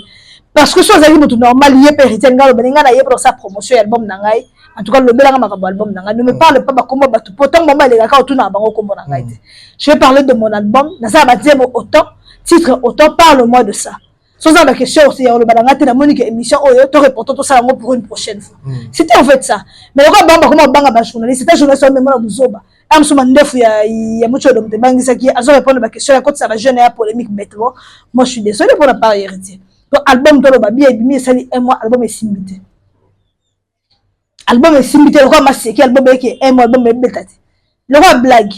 parce que so zali mutu normal ye périté ngalo beninga na ye pour sa promotion album na ngai en tout cas le belanga makabo album na ngai ne me parle pas ba kombo batu pourtant mama le ka otuna bango kombo na ngai te je vais parler de mon album na ça ba dire autant titre autant parle-moi de ça sans la question aussi le balanga te na monique émission oyo to répondre tout ça pour une prochaine fois c'était en fait ça mais le bamba comment banga ba journaliste c'était journaliste même na buzoba amsuma ndefu ya mucho de mtebangisa qui azo répondre à question quand ça va jeune et polémique bêtement moi je suis désolé pour la part héritier donc album to ba bien bimi sali un mois album est simbité le roi maseki album est un mois album est betati le roi blague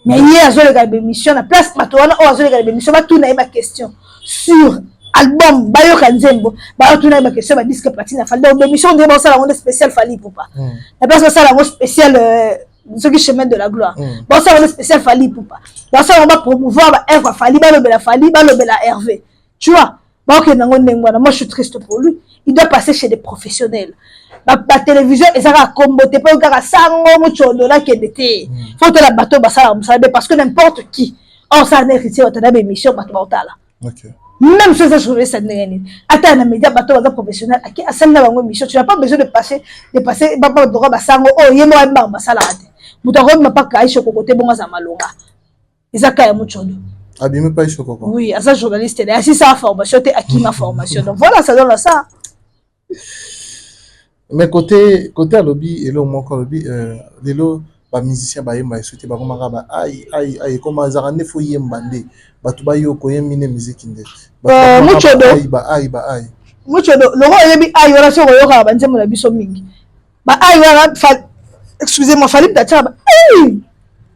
mais hier azo le émission na place matona o azo le émission ba tout na ma question sur album bayo kanzembo ba tout na ma question ba disque platine fallait émission de bon ça la spécial fallait pour pas la place ça la spécial ce qui chemin de la gloire bon ça on spécial fali poupa bon ça on va promouvoir ba Hervé fali ba le bela Hervé tu vois bon que nango ndengwana moi je suis triste pour lui il doit passer chez des professionnels la télévision et ça va comboter pas ka sango muchodo la kedete faut que la bateau ba ça parce que n'importe qui on ça n'héritier on t'a émission bateau ba otala OK même si ça je vais ça n'engani attends na média bateau ba professionnel aki asana bango émission tu n'as pas besoin de passer ba droit ba sango oh yemo ba sala Moutaro m'a pas caché au côté bon à Malonga. Ils a caillé muchodo. Abîme pas Chokoko. Oui, à ça journaliste là. Si ça formation, t'es à qui ma formation. Donc voilà, ça donne ça. Mais côté à lobby et là mon lobby les lo ba musicien ba yemba souhaité ba komaka ba aïe comment ça rende fo yembande. Ba tu ba yo ko yemine musique inde. Muchodo. Aïe. Muchodo, le roi yebi aïe wala so yo ka banze mo la biso mingi. Ba aïe wala excusez-moi, fallait peut-être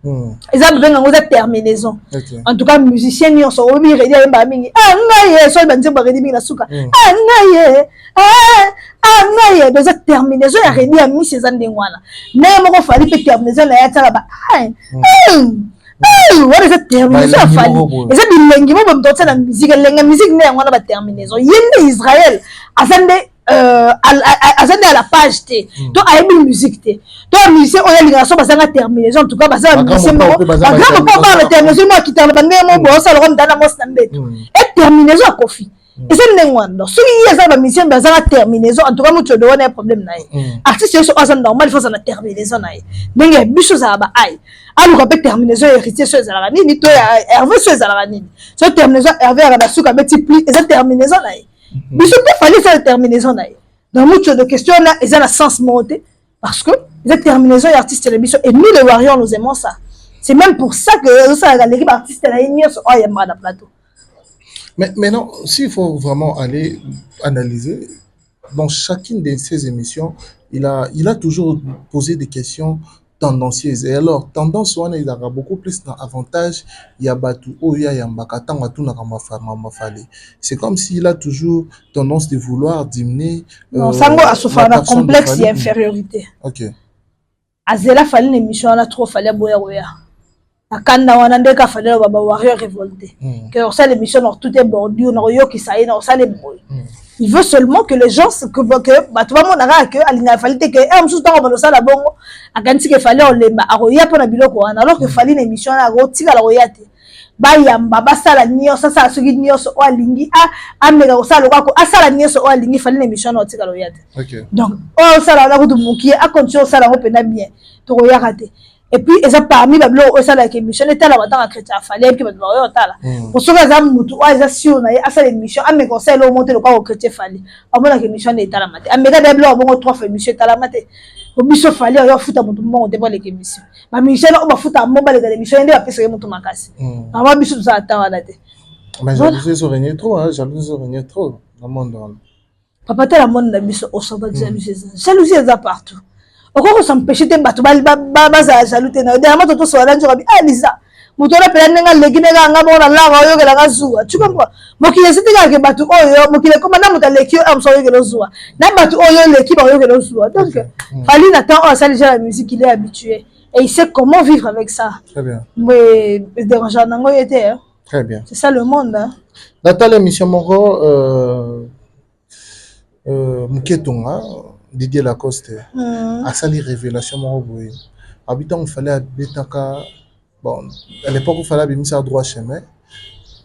ils ont besoin de terminaison. En tout cas, musiciens ils sont obligés de dire bah mingi ah naie so banze ba redi mingi la suka ah naie de cette terminaison ya redi a mis ces andengwana na mo ko fallait peut terminaison la ya tsala ba what is that terminaison fallait et ça bilengi mo bam totsa na musique lenga musique ne ngwana ba terminaison yende Israël azande azande à la page te to aibi musique te to musicien oya linga so basanga terminaison en tout cas basanga musicien mo grand pas par la terminaison moi qui termine mo bo ça le rond dans la mos nambeto et terminaison à Kofi et ça n'engwando so yi za ba musicien basanga terminaison en tout cas mucho do on a problème na artiste so azan normal il faut ça na terminaison na ndenge biso za ba ai alu ka pe terminaison héritier so za la nini to Hervé so za la nini so terminaison Hervé à la suka multiplie et ça terminaison na mais ce qu'il fallait faire la terminaison dans beaucoup de questions là ils ont la sens monté parce que les terminaisons et artistes télévision et nous les Warriors nous aimons ça c'est même pour ça que ça la galerie artistes là ils sont oh il y a mal à plateau mais non s'il faut vraiment aller analyser dans chacune de ces émissions il a toujours posé des questions tendancieuses et alors tendance on il a beaucoup plus d'avantages il y a batu oya ya mbakatanga tuna kama mafale c'est comme s'il a toujours tendance de vouloir diminuer non sango a souffert d'un complexe d'infériorité OK azela fallait une émission on a trop fallait boya akanda wana ndeka fallait baba warrior révolté que ça l'émission tout est bordu on a yo qui ça est on ça les boy il veut seulement que les gens que bah tu vas mon ara que alina fallait que un sous temps on ça la bongo akanti que fallait on les aroya pour na biloko alors que fallait une émission na rotika la royate ba yamba ba sala nyo ça sugi nyo so alingi amega ko sala ko asala nyo so alingi fallait une émission na rotika la royate donc on sala la ko muki a continuer sala ko pena bien to royate et puis ils ont parmi bablo o sala ke émission était là dans chrétien fallait que bablo o tala pour ceux qui ont mutu o ils assurent na asala émission ame conseil o monter le quoi au chrétien fallait o mona ke émission était là maté amega bablo bon 3 fois émission était là maté o biso fallait o futa mutu mo de ba le émission ba mission o ba futa mo ba le émission ndé ba pesa mutu makasi ba biso ça atawala te mais jalousie so régner trop dans le monde papa te la monde na biso o so ba jalousie est partout on s'empêche de battre baza jaloux na dernièrement toto so la njoka Lisa mutola pela nenga leginega ngabo na lava oyo kela ngazua tu comprends mokile sitika ke batu oyo mokile komanda mutaleki am so yo zua na batu oyo leki ba yo zua donc Fally Nathan a ça déjà la musique il est habitué et il sait comment vivre avec ça. Très bien. Mais dérangeant nango était hein. Très bien. C'est ça le monde hein. Nathalie Mission Moro Muketunga Didier Lacoste a sali révélation Moro boy. Habitant il fallait betaka bon à l'époque il fallait bimisa à droit chemin.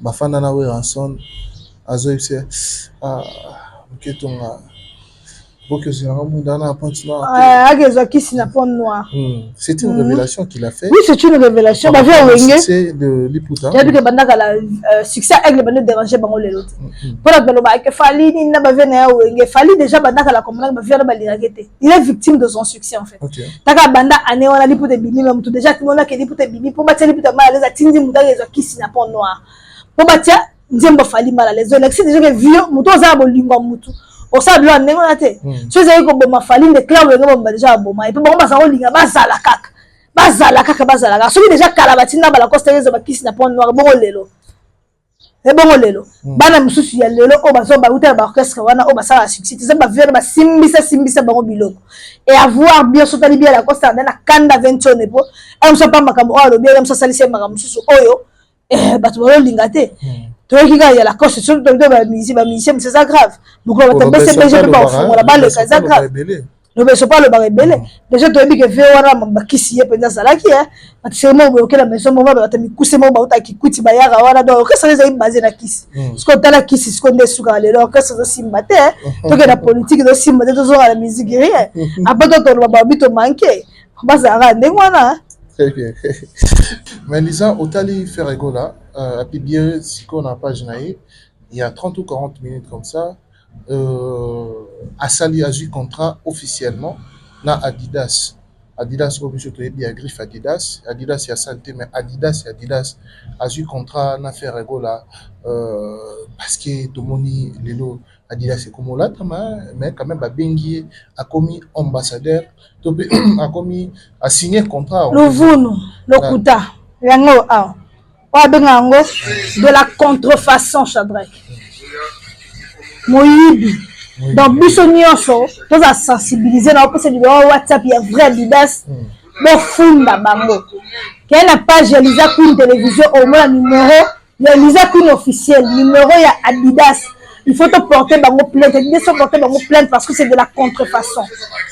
Ma fana na we ranson azo ipse Muketunga C'était une révélation qu'il a fait. Oui, c'est une révélation. C'est de l'Ipouta. J'ai vu que le succès avec le déranger l'autre. Pour que Fally déjà il est victime de son succès en fait. Taka banda ane wana l'Ipouta bini même tout déjà tout le monde qui l'Ipouta bini pour battre l'Ipouta mal les atindi mudaga qui s'y n'a pas noir. Pour battre Nzembo Fally mal les autres. C'est déjà que vieux muto za bolingo mutu. Au sein de l'année, on a été. Si vous avez comme ma Fally, les clans, on a déjà bon. Et puis, on va s'en linger, bazala kak. Bazala kak, bazala kak. Celui déjà Calabatina, la coste des Obakis n'a pas noir, bon lelo. Et bon lelo. Bana Moussou, ya lelo, au bazo, baouter, orchestre, wana, au basa, succès. C'est ma verbe, simbisa, baron bilo. Et avoir bien sauté bien la coste, dans la kanda 20 nebo. Et on ne sait pas ma camarade, bien, on s'est salissé ma Moussou, oyo. Et batoualo lingate. Tu vois qu'il y a la coche sur le musicien, c'est ça grave. Donc on va baisser le jeu pas fond, la balle c'est ça grave. Ne baisse pas le bar rebelle. Déjà tu as dit que Véora m'a qui pendant ça là qui est. C'est moi OK la maison moi va te couper moi ba qui kuti ba ya wana donc que ça les a basé na kiss. Ce qu'on t'a la kiss ce qu'on est sur les donc que ça aussi maté. Donc la politique de sim de toujours la musique rien. Après toi on va bito manquer. Ba ça rende wana. Très bien. Mais Lisa, au tali faire là, à bien si on n'a pas il y a 30 ou 40 minutes comme ça, Asali a eu contrat officiellement na Adidas. Adidas, comme je te l'ai dit, a griffe Adidas. Adidas, il y a santé, mais Adidas a eu contrat na faire là, parce que tout le monde, Lelo, Adidas, c'est comme là, mais quand même, Bengi a commis ambassadeur, a commis, a signé contrat. Le Vounou, le Kouta, Yango, de la contrefaçon, Shadrach. Moïbi. Donc, Bissonioso, tous à sensibiliser, dans le WhatsApp, il y a vrai Adidas, bon funda bango. Qu'il y a une page, il y a Lisa Queen télévision, au moins numéro, il y a Lisa Queen officiel, numéro, il y a Adidas. Il faut te porter bango plainte, il faut porter bango plainte parce que c'est de la contrefaçon.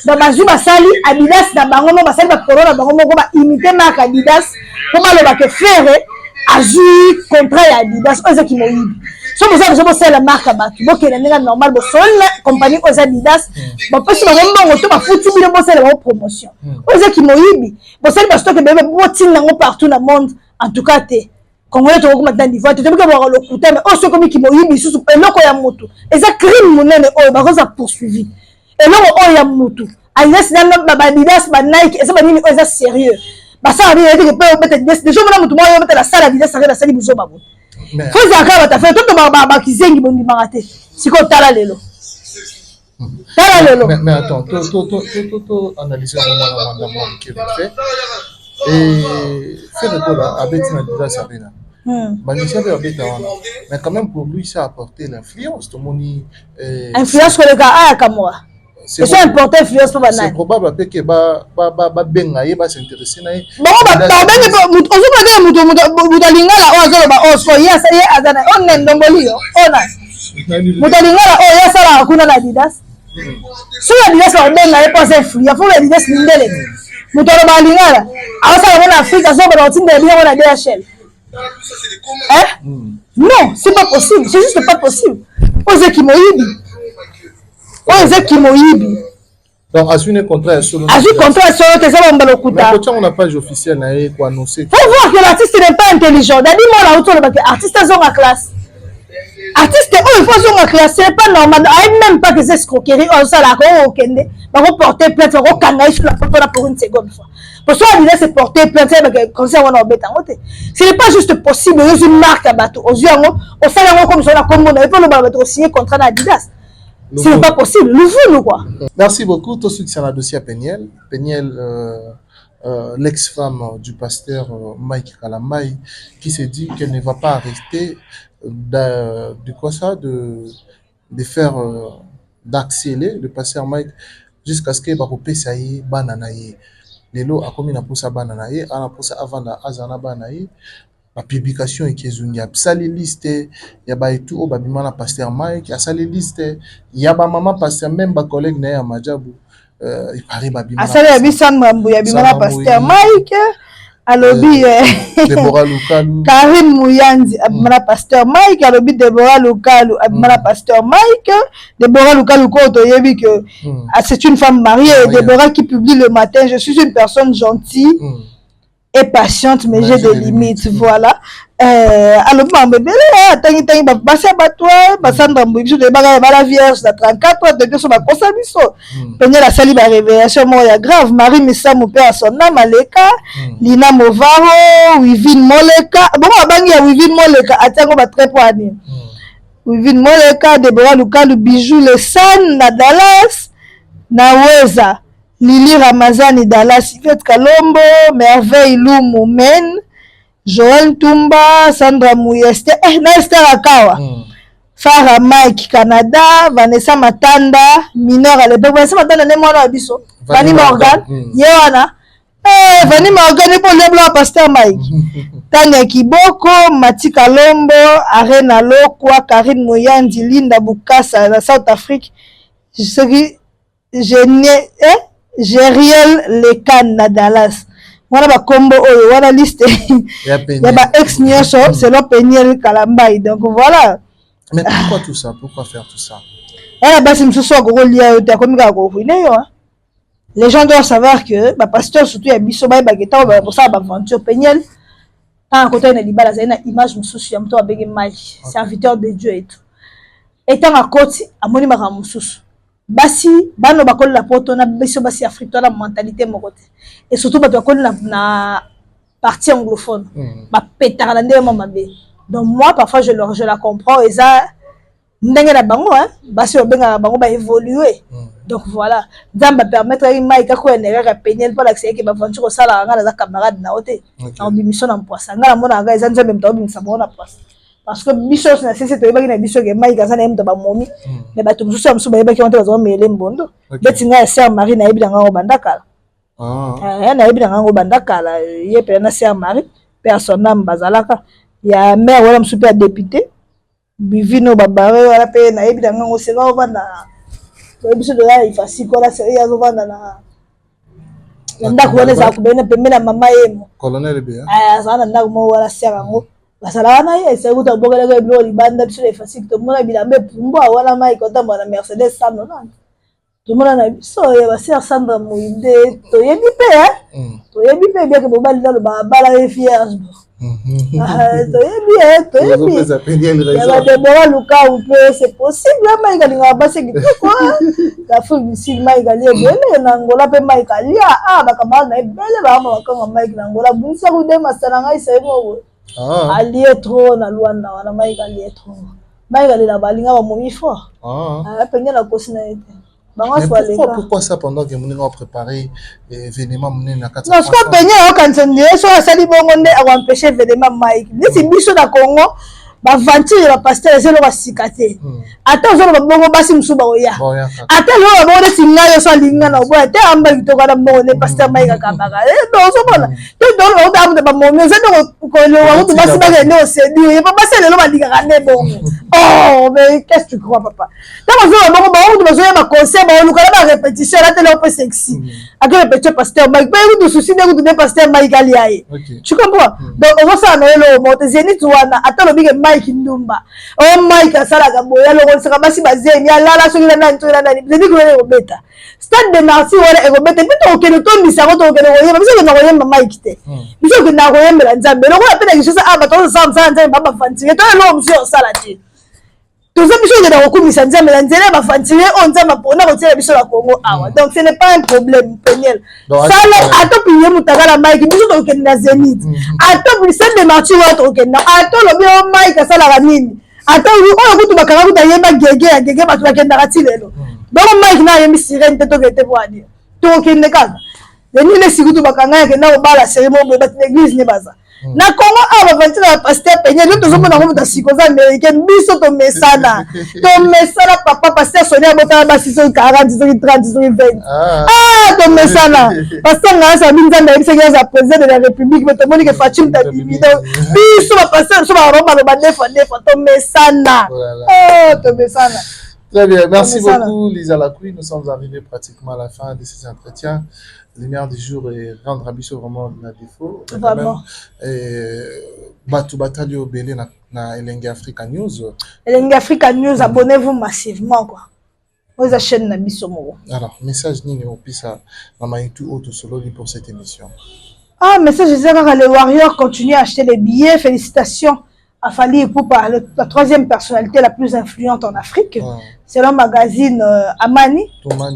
Dans ma joue, Sali, Adidas, dans bango, ma sali, ma corona, bango, ma imiter marque Adidas, pour ma le faire, a joué contrat Adidas, eux qui m'ont eu. Si vous avez la marque à battre, vous avez une normale, vous avez une compagnie aux Adidas, vous avez une promotion. Vous qui m'ont eu, vous avez une partout dans le monde, en tout cas, Congolais, tu vas maintenant d'Ivoire, tu vas voir le coup, mais aussi comme qui m'ont eu, et là, il y a moto. Et ça crée mon nez, et ça poursuivi. Et là, il y a moto. Adidas, Adidas, Nike, et ça va dire sérieux. Ça veut dire que déjà, on va mettre la salle Adidas, ça va salle Bouzo Babou. Faut que tu fasses tout le monde qui zeng bon dimanche. Si quoi t'as la lelo. T'as la lelo. Mais attends, tu analyser le moment qui est fait. Et faire le coup là, avec Adidas Arena. Mais quand même pour lui ça a apporté l'influence. Tout le monde influence que le gars a comme moi. C'est important influence pour banane. C'est probable que ba benga ba s'intéresser na. Bon ba benga ozo ba ga mutalingala o azolo ba oso ya sa ye azana onnen ndongoli yo ona. Mutalingala o ya sala hakuna na Adidas. Si Adidas ba benga e passe influence faut Adidas ndele. Mutalo ba lingala. Awasa na Afrika so ba otinde bien na DHL. Hein? Non, c'est pas possible, c'est juste pas possible. Ozo ki moyibi. Qui moyibi. Donc, assurer un contrat sur le. Assurer un contrat sur le. Mais quand on a page officielle, quoi annoncer. Faut voir que l'artiste n'est pas intelligent. Dis-moi là où tu es, artiste est en classe. Artiste, il faut jouer en classe. C'est pas normal. Même pas que c'est escroquerie. On s'en a encore. On va porter plainte. On va canaliser sur la photo pour une seconde fois. Pour ça, on se porter plainte. Comme ça, on a embêté. Ce n'est pas juste possible. Il y a une marque à bateau. Aux yeux, on s'en a comme ça. On a pas le signer contrat d'Adidas. Ce n'est pas possible. Nous voulons quoi. Merci beaucoup. Tout ce qui est dans le dossier à Peniel. Peniel, l'ex-femme du pasteur Mike Kalamai, qui s'est dit qu'elle ne va pas arrêter de faire d'accélérer le pasteur Mike jusqu'à ce que bakopé ça y bananaye. Lelo a commis na poussa bananaye, a na poussa avant da azana banaye. La publication et qui est a sali liste ya ba etu o babima na pasteur Mike, ya sali liste ya ba maman pasteur même ba collègue na ya Majabu. Il paraît babima. Asali ya bisamba mbu ya bima na pasteur Mike. Alobi Deborah Lukalu Karim Mouyanzi abimana pasteur Mike alobi Deborah Lukalu abimana pasteur Mike. Deborah Lukalu ko toyebi que c'est une femme mariée. Deborah qui publie le matin, je suis une personne gentille et patiente mais j'ai des limites. Voilà. Alobi mambebele tangi basi abatwa basandra mbuibiso de baga la vierge la 34 de so ba kosa biso. Penye la sali ba révélation moya grave. Marie Missa mon père son âme Maleka, Lina Movaro, Wivine Moleka. Bon abangi ya Wivine Moleka atango ba très poani. Wivine Moleka, Deborah Lukalu Bijou le San na Dallas na Weza. Lili Ramazani Dallas, Yvette Kalombo, Merveille Lumu Men, Joël Tumba, Sandra Mouyeste, Esther Akawa, Farah Mike Canada, Vanessa Matanda, mineur à l'époque, Vanessa Matanda n'est moi biso, Vanny Morgan, Yewana, Vanny Morgan est pour le blanc pasteur Mike, Tania Kiboko, Mati Kalombo, Arena Lokwa, Karine Mouyandi, Linda Bukasa, la South Afrique, Gériel Lekan na Dallas. Voilà ba combo oyo, voilà liste. Il y a ba ex nyonso selon Peniel Kalambai. Donc voilà. Mais pourquoi tout ça? Pourquoi faire tout ça? Elle a basi msusu wa gros lia yote comme ka ko fine yo. Les gens doivent savoir que ba pasteur surtout ya biso ba bageta ba pour ça ba aventure Peniel. Tant côté na libala za na image msusu ya mto wa bege mai, serviteur de Dieu et tout. Et tant à côté amoni maka msusu. Basi bano bakoli la poto na biso basi africain la mentalité mokote et surtout bato bakoli na partie anglophone ba pétara na ndé mamabe. Donc moi parfois je la comprends et ça ndenge na bango hein basi obenga bango ba évoluer. Donc voilà Nzamba permettre à Mike ko enera ka Peniel pour l'accès que ba venture sala nga na camarade na ote en bimission na mpoisa nga na mona nga ezanza même to bimisa mona poisa. Parce que bisos na sese to yebaki na biso ke Mike azana mto ba momi mais bato mususu amsusu ba yebaki onto bazo mele mbondo betinga ya sœur Marie na yebi nga bandakala na yebi nga bandakala ye pe na sœur Marie personnam bazalaka ya mère wala mususu pe député bivino babare wala pe na yebi nga osenga ovanda to biso de la ifasi kola série ya ovanda na ndako wala za kubena pembena mama yemo colonel be azana ndako mo wala sœur ngo basalana ye c'est que tobokela ke blo libanda biso les facile to mona bilambe pumbo wala mai kota mona Mercedes 190 to mona na biso ye ba sœur Sandra Moïde to yebi pe bien que bobali na ba bala e vierge to yebi ya ba Deborah Lukalu pe c'est possible mai kalinga ba se kitoko ka full missile mai kali ebele na ngola pe mai kali ba kamala na ebele ba ma mai na ngola bunsa ku de masana ngai sai mo allié trop na Luanda wana Mike allié trop Mike alila balinga ba momi fort penye la kosina ete bango swale pourquoi ça pendant que mon préparer événement mon na kata parce que penye o kanzende so asali bongo nde a empêcher événement Mike nisi biso na Congo ba venture la pasteur zelo ba sikate ata zelo ba bongo basi msuba oya ata lo ba bongo singa yo so linga na bo ata amba kitoko na bongo ne pasteur Mike kabaka donc so bona to donc on a de ba momi zelo ko le wa to basi ba ne o sedi e ba basi le ba linga ne bongo oh mais qu'est-ce que tu crois papa ta ba zelo bongo ba on to ba conseil ba lu kala ba répétition la télé peu sexy avec le petit pasteur Mike ba eu de souci de pasteur Mike ali aye tu comprends donc on va faire le monte zénith wana ata lo bige Mike Ndumba oh Mike asala boya lo saka basi bazemi alala so ngila nani to nani zedi ko le obeta stade de Marseille wala e obeta pito okelo to mbisa ko to okelo oyeba biso ke na koyemba Mike te biso ke na koyembela Nzambe lo ko apena kiso sa aba to sa Nzambe baba fantire to lo msio sala te to za biso ke na kokumisa Nzambe la nzela ba fantire on Nzambe pona ko tsela biso la Congo awa donc ce n'est pas un problème Peniel sala ato piye mutakala Mike biso to ke na Zénith ato biso de Marseille wa to ke na ato lo bi o Mike asala la nini ato o kutu bakanga kuta yeba gege batu bakenda kati lelo donc Mike na yemi sirene te to ke te boani to ke ne kaza Deni le sikutu bakanga ke na obala cérémonie ba l'église ne baza. Na Congo a ba na pasteur peña nous tozo mona mo ta sikoza américaine biso to mesana. To mesana papa pasteur Sonia bota ba 640 30 20. Ah to mesana. Pasteur nga sa binza na biseka za président de la République mais to moni ke Fatim ta bibido. Biso ba pasteur so ba roba ba defa to mesana. Oh to mesana. Très bien, merci beaucoup Lisa Lacouille. Nous sommes arrivés pratiquement à la fin de ces entretiens. La lumière du jour est rendre Abisso vraiment la défaut. Vraiment. Batu Batalio Belé na Elengue Africa News. Elengue Africa News, abonnez-vous massivement quoi. Aux chaîne na Bisso Moro. Alors, message ni au pisa na maitu auto solo pour cette émission. Ah, message je disais que les Warriors continuent à acheter les billets. Félicitations à Fally Ipupa, la troisième personnalité la plus influente en Afrique. C'est le magazine Amani.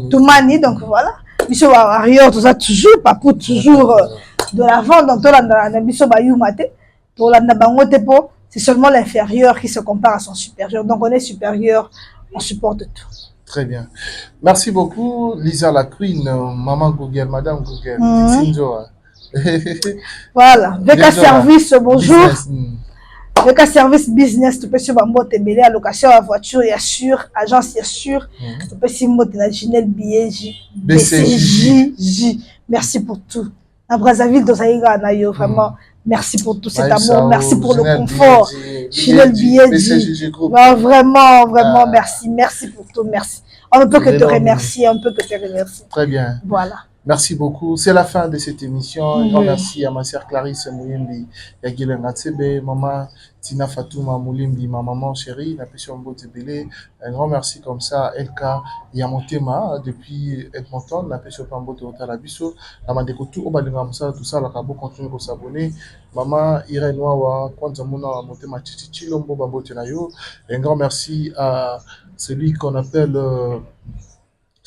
Toumani, donc voilà. Biso Warrior, tout ça toujours, papou toujours de l'avant. Donc, c'est seulement l'inférieur qui se compare à son supérieur. Donc, on est supérieur, on supporte tout. Très bien. Merci beaucoup, Lisa la Queen, Maman Google, Madame Google. Voilà. VK Service, bonjour. VK Service Business, tu peux sur Bambote Belé, allocation à voiture, il y a sûr, agence, il y a sûr. Tu peux sur Motena Ginel BCJ. Merci pour tout. À Brazzaville, dans Zaïga, Nayo, vraiment, merci pour tout cet amour, merci pour le confort. Ginel BCJ. Vraiment, merci. Merci pour tout, merci. On ne peut que te remercier, Très bien. Voilà. Merci beaucoup. C'est la fin de cette émission. Un grand merci à ma sœur Clarisse Moulimbi, Yagile Ngatsebe, maman Tina Fatouma Moulimbi, ma maman chérie, la passion Botebele. Un grand merci comme ça, Elka Yamotema, depuis Edmonton, la passion Pambote Otalabiso, la Mandeko tout Obalingamsa, tout ça, la Cabo continue de s'abonner. Maman Irène Wawa, Kwanzamuna, Motema Chichi, Lombo Bambote Nayo. Un grand merci à celui qu'on appelle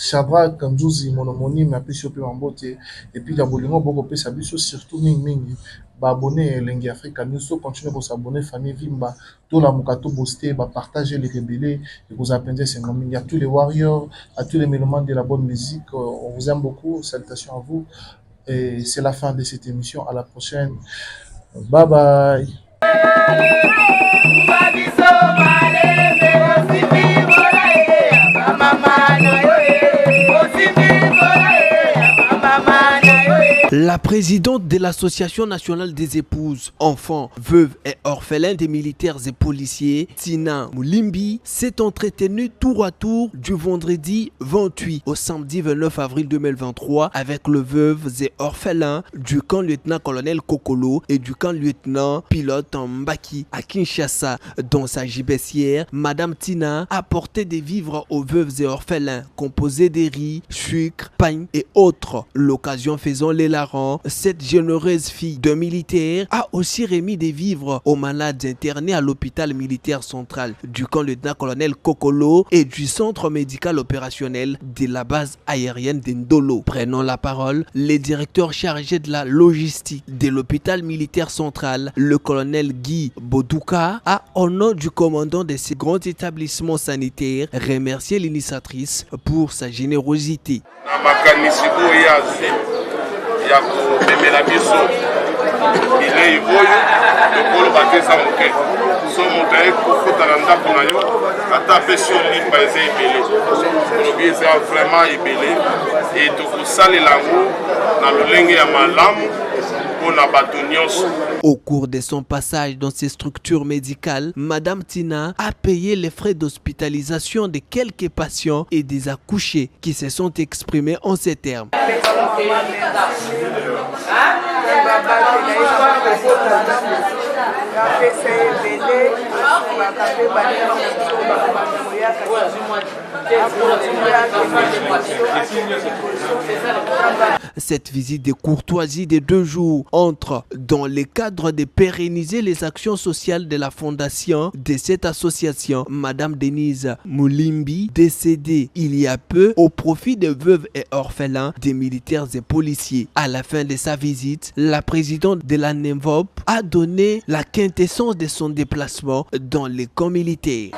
Shadrach Kanduzi, mon homonyme, appelé sur Pambote, et puis la Bolingo Bogopé Sabiso, surtout Ming, abonné Elengue Africa News, continuez à s'abonner, Fanny Vimba, tout la Mukato Bosté, partager les rebelles, et vous apprenez ces noms. Il y a tous les warriors, à tous les mélomanes de la bonne musique, on vous aime beaucoup, salutations à vous, et c'est la fin de cette émission, à la prochaine, bye bye. La présidente de l'Association nationale des épouses, enfants, veuves et orphelins des militaires et policiers, Tina Moulimbi, s'est entretenue tour à tour du vendredi 28 au samedi 29 avril 2023 avec le veuve et orphelin du camp lieutenant-colonel Kokolo et du camp lieutenant-pilote Mbaki à Kinshasa. Dans sa gibecière, Madame Tina a apporté des vivres aux veuves et orphelins composés de riz, sucre, pain et autres. L'occasion faisant les larrons, cette généreuse fille de militaire a aussi remis des vivres aux malades internés à l'hôpital militaire central du camp lieutenant-colonel Kokolo et du centre médical opérationnel de la base aérienne d'Indolo. Prenant la parole, le directeur chargé de la logistique de l'hôpital militaire central, le colonel Guy Bodouka, a au nom du commandant de ces grands établissements sanitaires remercié l'initiatrice pour sa générosité. Ya komemela biso bilei oyo lokolo bateza moke so moto aye kokota na ndako na yo ata apesi yo lipa eza ebele olobi eza vraiment ebele e tokosalela yango na lolenge ya malamu. Au cours de son passage dans ces structures médicales, Madame Tina a payé les frais d'hospitalisation de quelques patients et des accouchés qui se sont exprimés en ces termes. Cette visite de courtoisie de 2 jours entre dans le cadre de pérenniser les actions sociales de la fondation de cette association. Madame Denise Moulimbi, décédée il y a peu au profit des veuves et orphelins des militaires et policiers. À la fin de sa visite, la présidente de la NEMVOP a donné la quintessence de son déplacement dans les camps militaires.